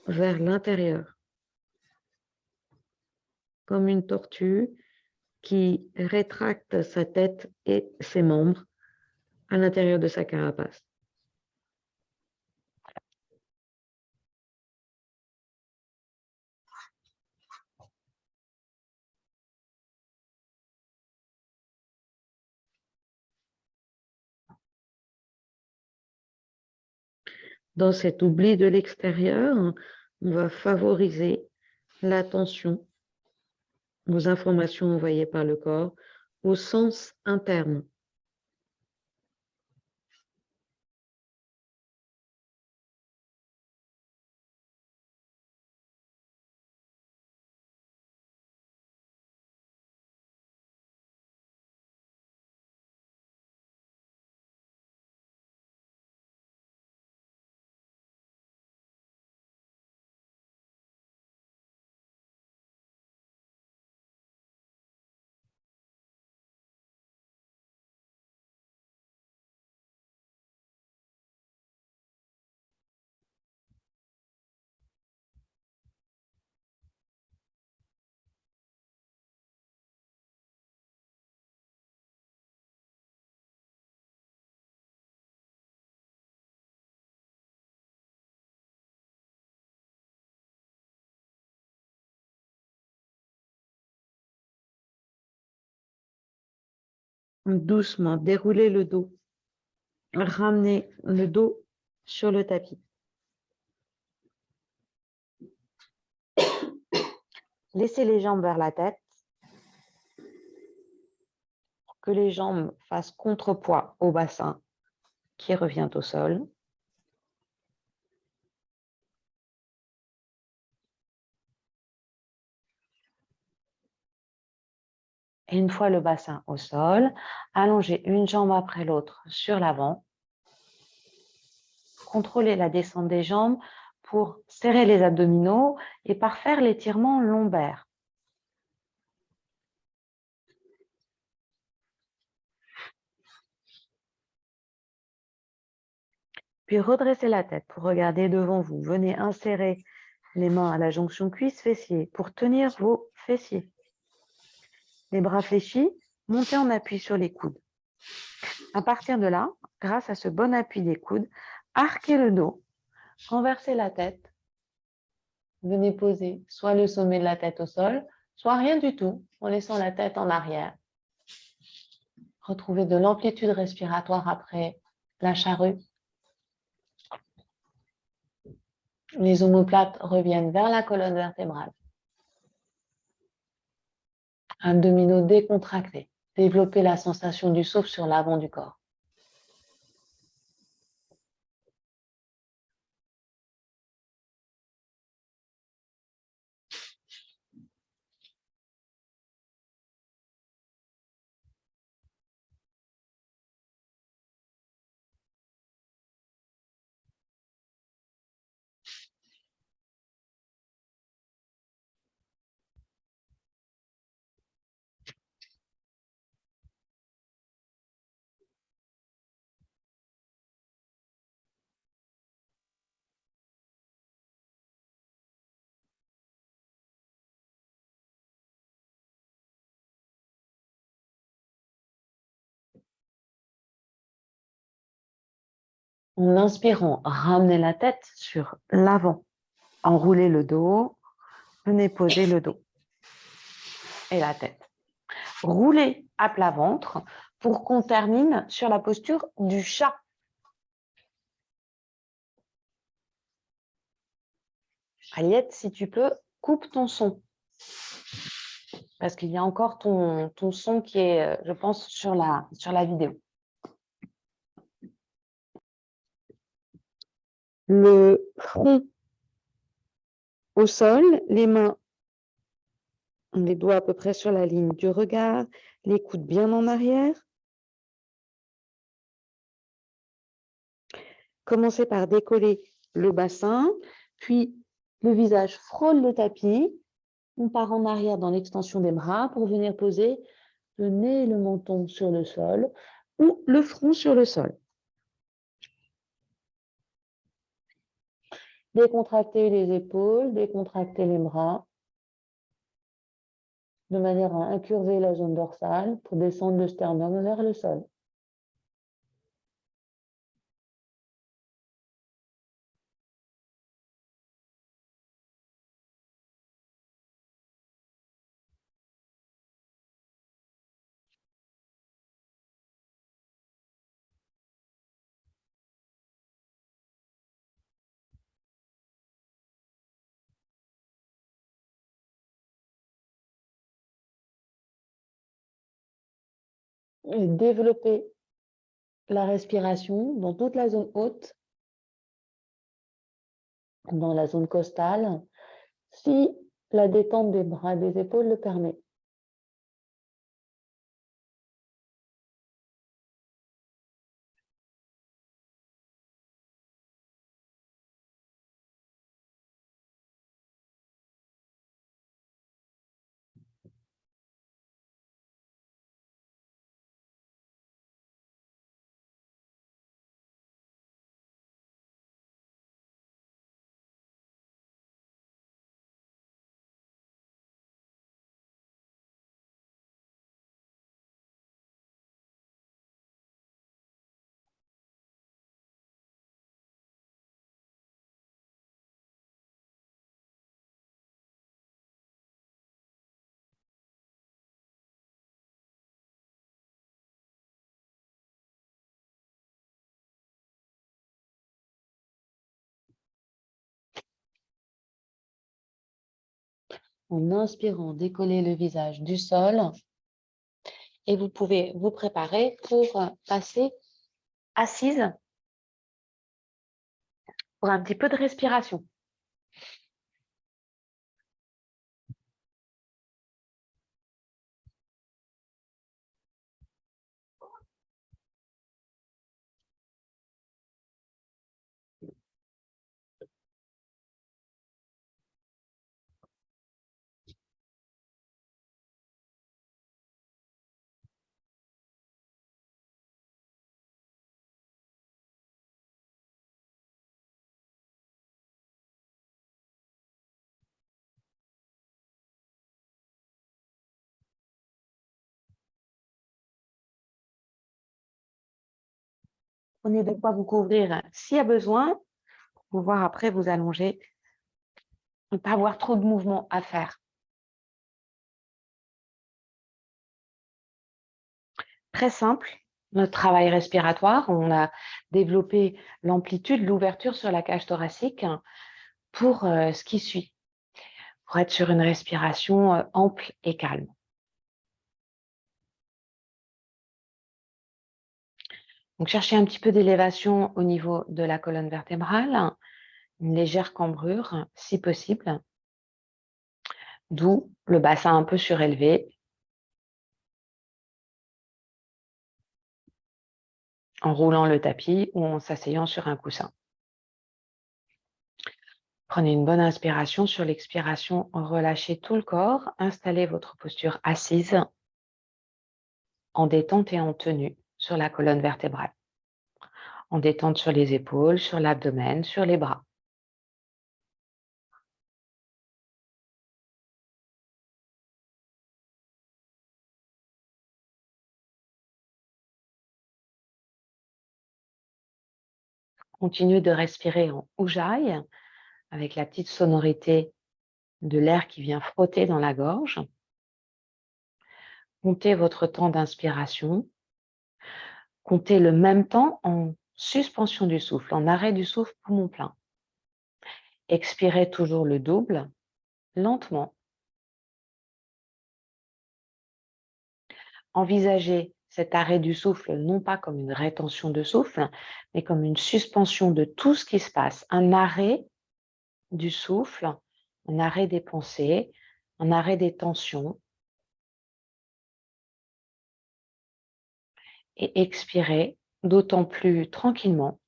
Speaker 2: vers l'intérieur. comme une tortue qui rétracte sa tête et ses membres à l'intérieur de sa carapace. Dans cet oubli de l'extérieur, on va favoriser l'attention aux informations envoyées par le corps, au sens interne. Doucement, déroulez le dos. Ramenez le dos sur le tapis. Laissez les jambes vers la tête. Que les jambes fassent contrepoids au bassin qui revient au sol. Et une fois le bassin au sol, allongez une jambe après l'autre sur l'avant. Contrôlez la descente des jambes pour serrer les abdominaux et parfaire l'étirement lombaire. Puis redressez la tête pour regarder devant vous. Venez insérer les mains à la jonction cuisse-fessier pour tenir vos fessiers. Les bras fléchis, montez en appui sur les coudes. À partir de là, grâce à ce bon appui des coudes, arquez le dos, renversez la tête. Venez poser soit le sommet de la tête au sol, soit rien du tout, en laissant la tête en arrière. Retrouvez de l'amplitude respiratoire après la charrue. Les omoplates reviennent vers la colonne vertébrale. Abdominaux décontractés. Développez la sensation du souffle sur l'avant du corps. En inspirant, ramenez la tête sur l'avant. Enroulez le dos. Venez poser le dos et la tête. Roulez à plat ventre pour qu'on termine sur la posture du chat. Aliette, si tu peux, coupe ton son. Parce qu'il y a encore ton son qui est, je pense, sur la vidéo. Le front au sol, les mains, les doigts à peu près sur la ligne du regard, les coudes bien en arrière. Commencez par décoller le bassin, puis le visage frôle le tapis. On part en arrière dans l'extension des bras pour venir poser le nez et le menton sur le sol ou le front sur le sol. Décontractez les épaules, décontractez les bras.
Speaker 3: de manière à incurver la zone dorsale pour descendre le sternum vers le sol. Et développer la respiration dans toute la zone haute, dans la zone costale, si la détente des bras et des épaules le permet. En inspirant, décoller le visage du sol et vous pouvez vous préparer pour passer assise pour un petit peu de respiration. Prenez de quoi vous couvrir s'il y a besoin pour pouvoir après vous allonger, ne pas avoir trop de mouvements à faire. Très simple, notre travail respiratoire. On a développé l'amplitude, l'ouverture sur la cage thoracique pour ce qui suit, pour être sur une respiration ample et calme. Donc, cherchez un petit peu d'élévation au niveau de la colonne vertébrale, une légère cambrure si possible, d'où le bassin un peu surélevé, en roulant le tapis ou en s'asseyant sur un coussin. Prenez une bonne inspiration. Sur l'expiration, relâchez tout le corps. Installez votre posture assise en détente et en tenue sur la colonne vertébrale. En détente sur les épaules, sur l'abdomen, sur les bras. Continuez de respirer en ujjayi avec la petite sonorité de l'air qui vient frotter dans la gorge. Comptez votre temps d'inspiration. Comptez le même temps en suspension du souffle, en arrêt du souffle poumon plein. Expirez toujours le double, lentement. Envisagez cet arrêt du souffle non pas comme une rétention de souffle, mais comme une suspension de tout ce qui se passe. Un arrêt du souffle, un arrêt des pensées, un arrêt des tensions. Et expirez d'autant plus tranquillement,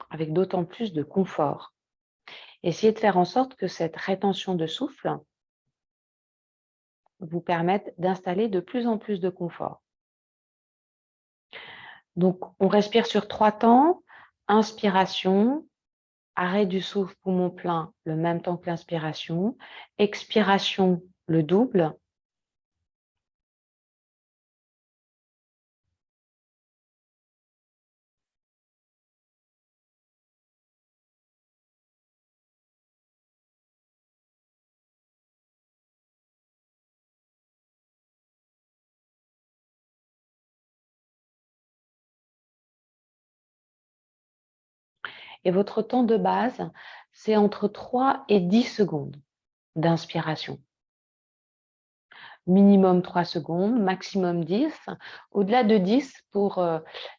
Speaker 3: avec d'autant plus de confort. Essayez de faire en sorte que cette rétention de souffle vous permette d'installer de plus en plus de confort. Donc, on respire sur 3 temps. Inspiration, arrêt du souffle, poumon plein, le même temps que l'inspiration. Expiration, le double.
Speaker 1: Et votre temps de base, c'est entre 3 et 10 secondes d'inspiration. Minimum 3 secondes, maximum 10. Au-delà de 10, pour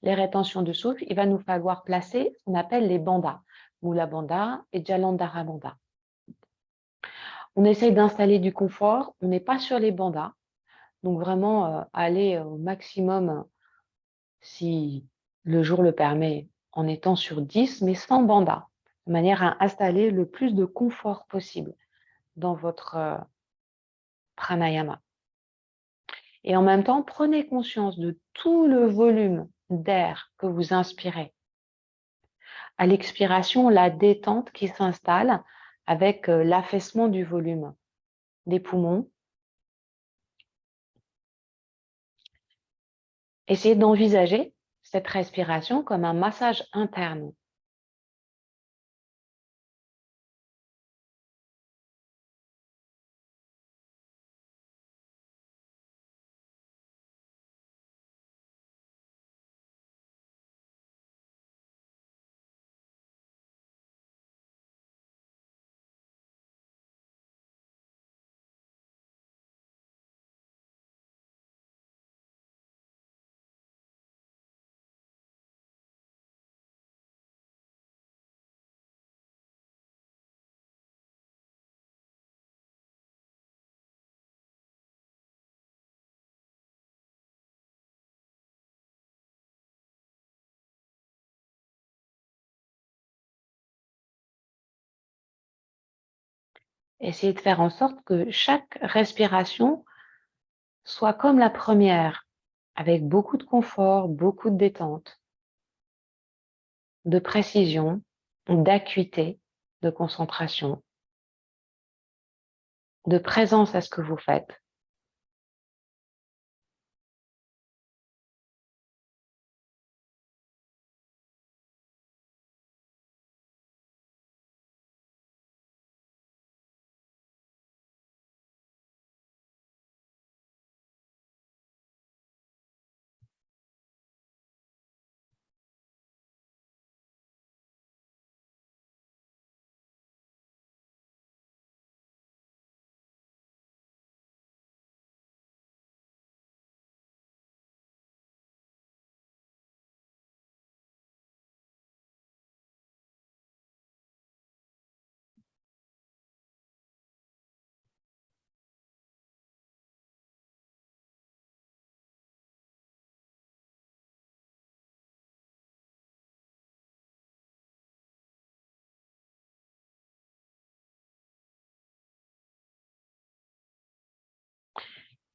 Speaker 1: les rétentions de souffle, il va nous falloir placer ce qu'on appelle les bandhas, Mula Bandha et Jalandhara Bandha. On essaye d'installer du confort, on n'est pas sur les bandhas, donc vraiment aller au maximum si le jour le permet, en étant sur 10, mais sans bandha, de manière à installer le plus de confort possible dans votre pranayama. Et en même temps, prenez conscience de tout le volume d'air que vous inspirez. À l'expiration, la détente qui s'installe avec l'affaissement du volume des poumons. Essayez d'envisager cette respiration comme un massage interne. Essayez de faire en sorte que chaque respiration soit comme la première, avec beaucoup de confort, beaucoup de détente, de précision, d'acuité, de concentration, de présence à ce que vous faites.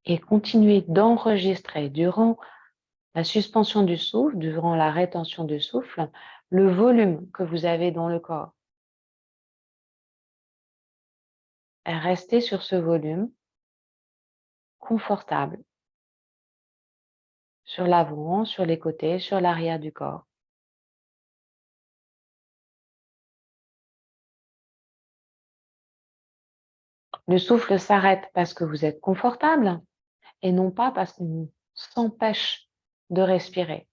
Speaker 1: Et continuez d'enregistrer durant la suspension du souffle, durant la rétention du souffle, le volume que vous avez dans le corps. Et restez sur ce volume confortable, sur l'avant, sur les côtés, sur l'arrière du corps. Le souffle s'arrête parce que vous êtes confortable et non pas parce qu'on s'empêche de respirer.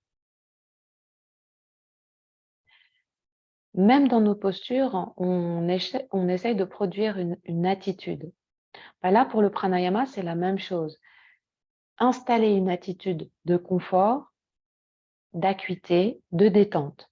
Speaker 1: Même dans nos postures, on essaye de produire une attitude. Ben là, pour le pranayama, c'est la même chose. Installer une attitude de confort, d'acuité, de détente.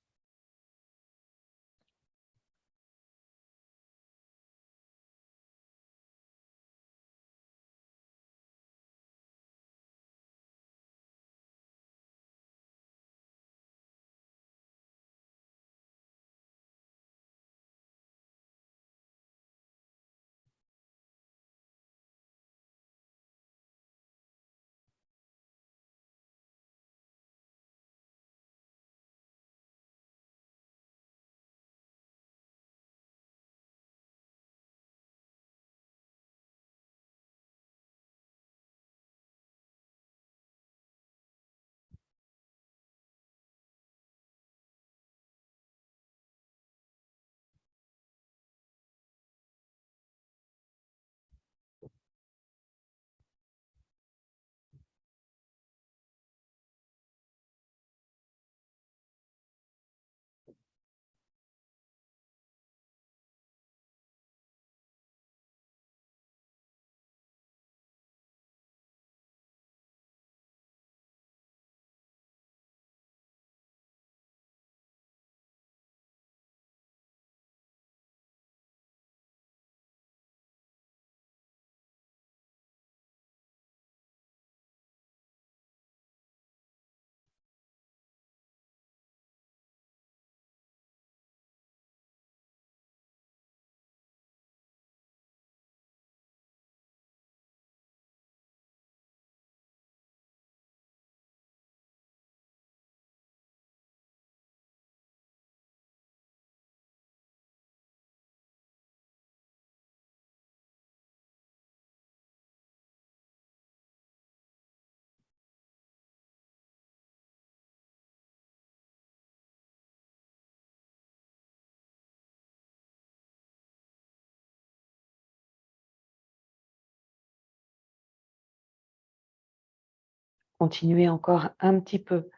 Speaker 1: Continuez encore un petit peu.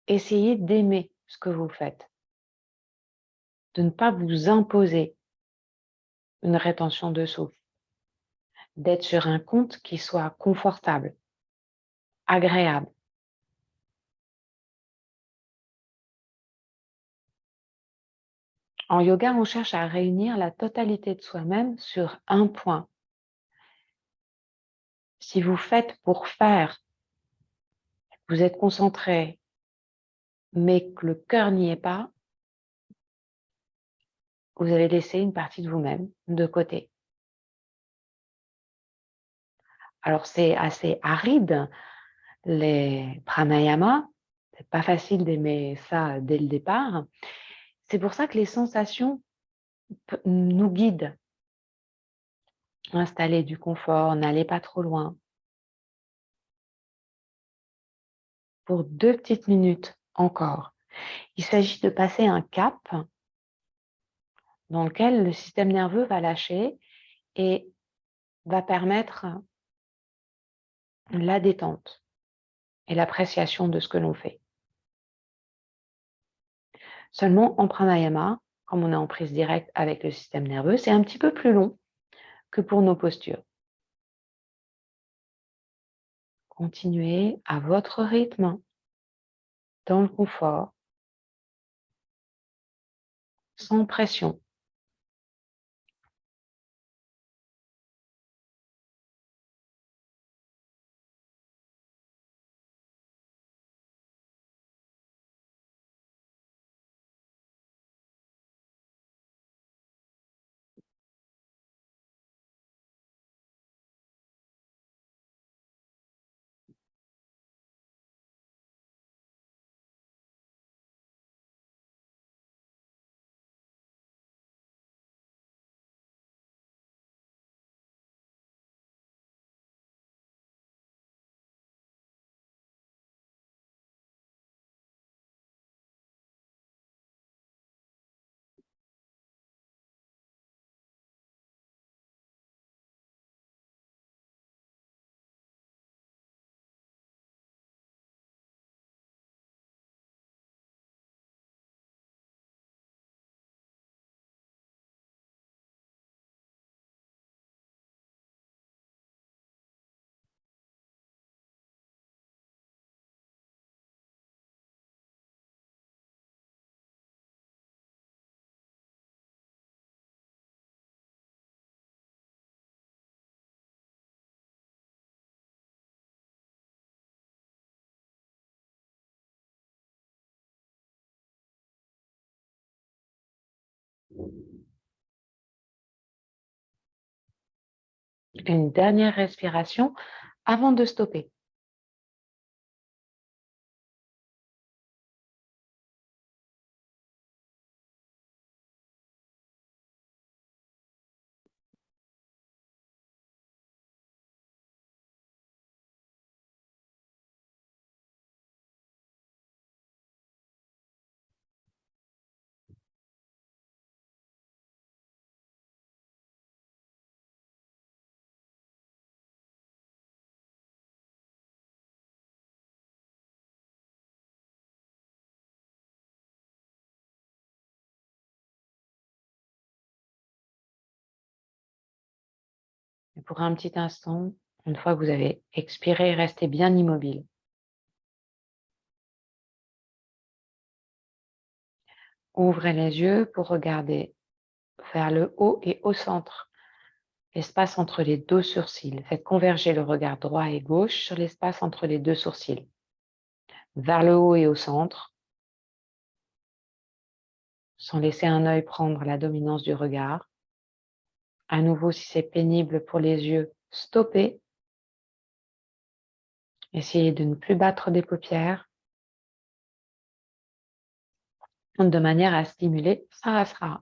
Speaker 1: Essayez d'aimer ce que vous faites, de ne pas vous imposer une rétention de souffle, d'être sur un compte qui soit confortable, agréable. En yoga, on cherche à réunir la totalité de soi-même sur un point. Si vous faites pour faire, vous êtes concentré, mais que le cœur n'y est pas, vous avez laissé une partie de vous-même de côté. Alors, c'est assez aride, les pranayamas. C'est pas facile d'aimer ça dès le départ. C'est pour ça que les sensations nous guident. Installez du confort, n'allez pas trop loin. Pour 2 petites minutes encore. Il s'agit de passer un cap dans lequel le système nerveux va lâcher et va permettre la détente et l'appréciation de ce que l'on fait. Seulement, en pranayama, comme on est en prise directe avec le système nerveux, c'est un petit peu plus long que pour nos postures. Continuez à votre rythme, dans le confort, sans pression. Une dernière respiration avant de stopper. Et pour un petit instant, une fois que vous avez expiré, restez bien immobile. Ouvrez les yeux pour regarder vers le haut et au centre, l'espace entre les deux sourcils. Faites converger le regard droit et gauche sur l'espace entre les deux sourcils. Vers le haut et au centre, sans laisser un œil prendre la dominance du regard. À nouveau, si c'est pénible pour les yeux, stoppez. Essayez de ne plus battre des paupières de manière à stimuler Sahasrara.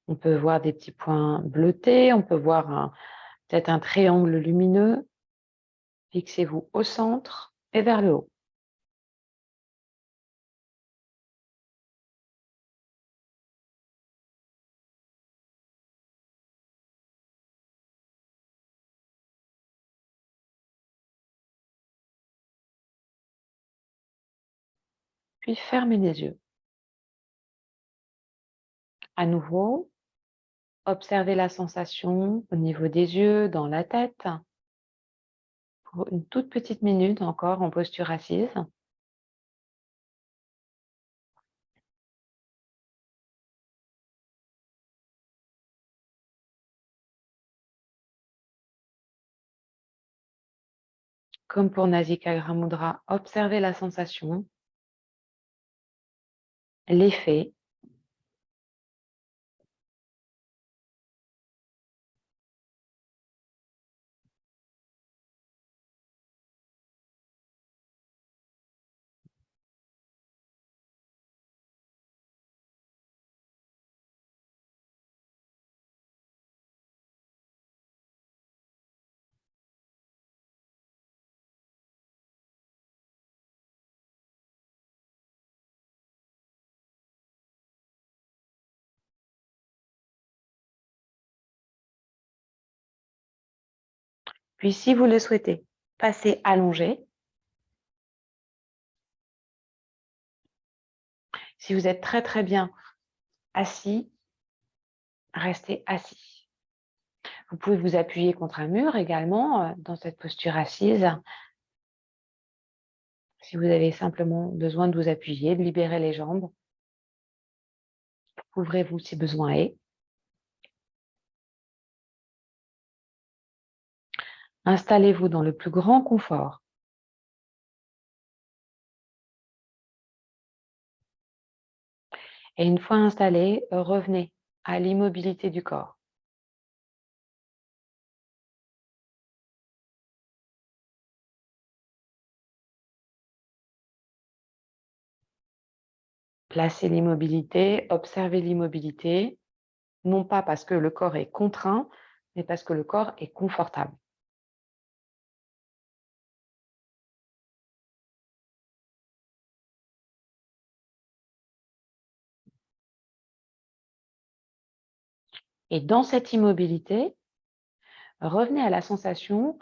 Speaker 3: On peut voir des petits points bleutés, on peut voir peut-être un triangle lumineux. Fixez-vous au centre et vers le haut. Puis fermez les yeux. À nouveau, observez la sensation au niveau des yeux, dans la tête. Pour une toute petite minute encore en posture assise. Comme pour Nasika Mudra, observez la sensation, l'effet. Puis si vous le souhaitez, passez allongé. Si vous êtes très bien assis, restez assis. Vous pouvez vous appuyer contre un mur également dans cette posture assise. Si vous avez simplement besoin de vous appuyer, de libérer les jambes, ouvrez-vous si besoin est. Installez-vous dans le plus grand confort. Et une fois installé, revenez à l'immobilité du corps. Placez l'immobilité, observez l'immobilité, non pas parce que le corps est contraint, mais parce que le corps est confortable. Et dans cette immobilité, revenez à la sensation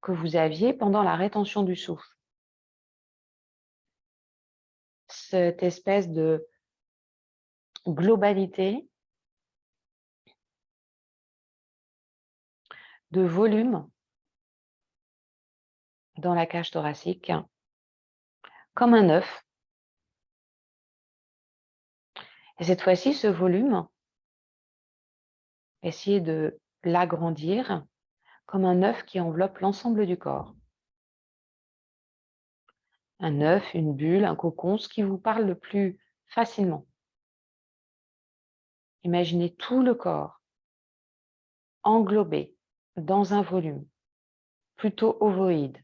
Speaker 3: que vous aviez pendant la rétention du souffle. Cette espèce de globalité, de volume dans la cage thoracique, comme un œuf. Et cette fois-ci, ce volume, essayez de l'agrandir comme un œuf qui enveloppe l'ensemble du corps. Un œuf, une bulle, un cocon, ce qui vous parle le plus facilement. Imaginez tout le corps englobé dans un volume plutôt ovoïde.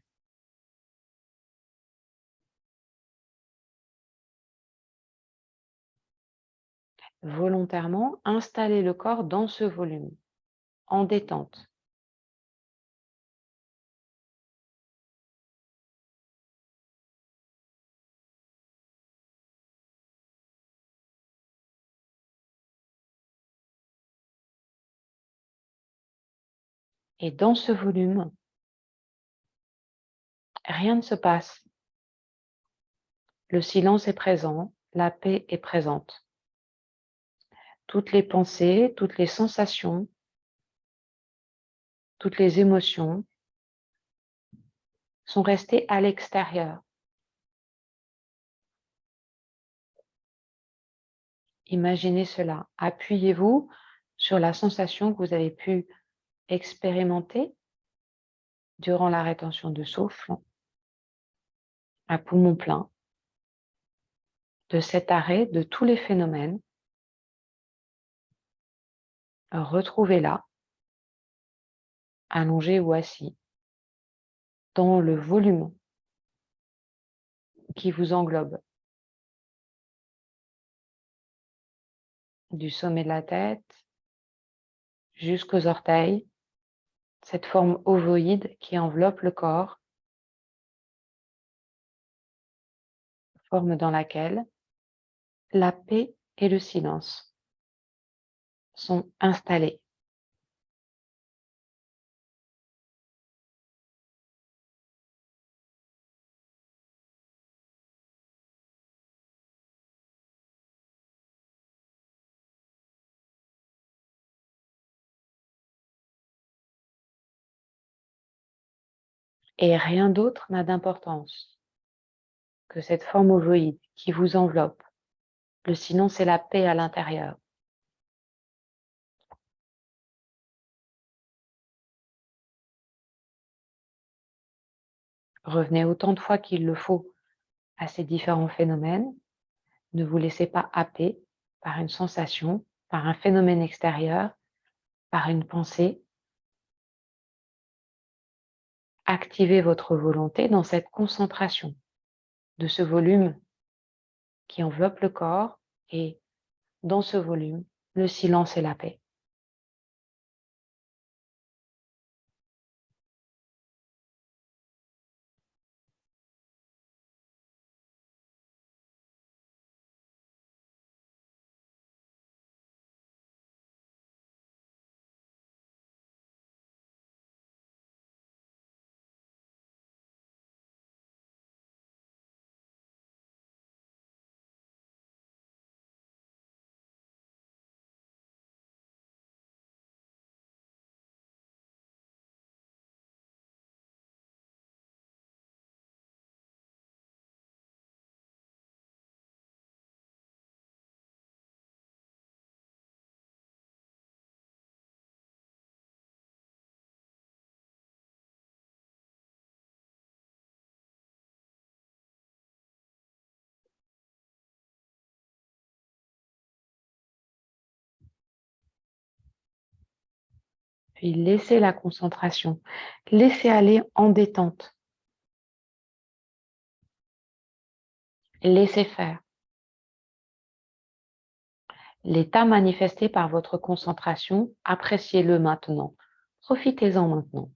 Speaker 3: Volontairement, installez le corps dans ce volume, en détente. Et dans ce volume, rien ne se passe. Le silence est présent, la paix est présente. Toutes les pensées, toutes les sensations, toutes les émotions sont restées à l'extérieur. Imaginez cela. Appuyez-vous sur la sensation que vous avez pu expérimenter durant la rétention de souffle, à poumon plein, de cet arrêt de tous les phénomènes. Retrouvez-la, allongé ou assis, dans le volume qui vous englobe.
Speaker 1: du sommet de la tête jusqu'aux orteils, cette forme ovoïde qui enveloppe le corps, forme dans laquelle la paix et le silence sont installés. Et rien d'autre n'a d'importance que cette forme ovoïde qui vous enveloppe, le silence et la paix à l'intérieur. Revenez autant de fois qu'il le faut à ces différents phénomènes. Ne vous laissez pas happer par une sensation, par un phénomène extérieur, par une pensée. Activez votre volonté dans cette concentration de ce volume qui enveloppe le corps et dans ce volume, le silence et la paix. Puis laissez la concentration, laissez aller en détente, laissez faire. L'état manifesté par votre concentration, appréciez-le maintenant. Profitez-en maintenant.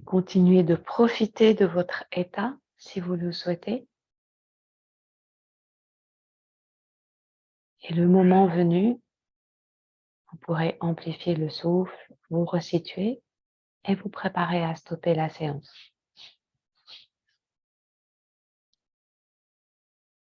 Speaker 1: Et continuez de profiter de votre état si vous le souhaitez. Et le moment venu, vous pourrez amplifier le souffle, vous resituer et vous préparer à stopper la séance.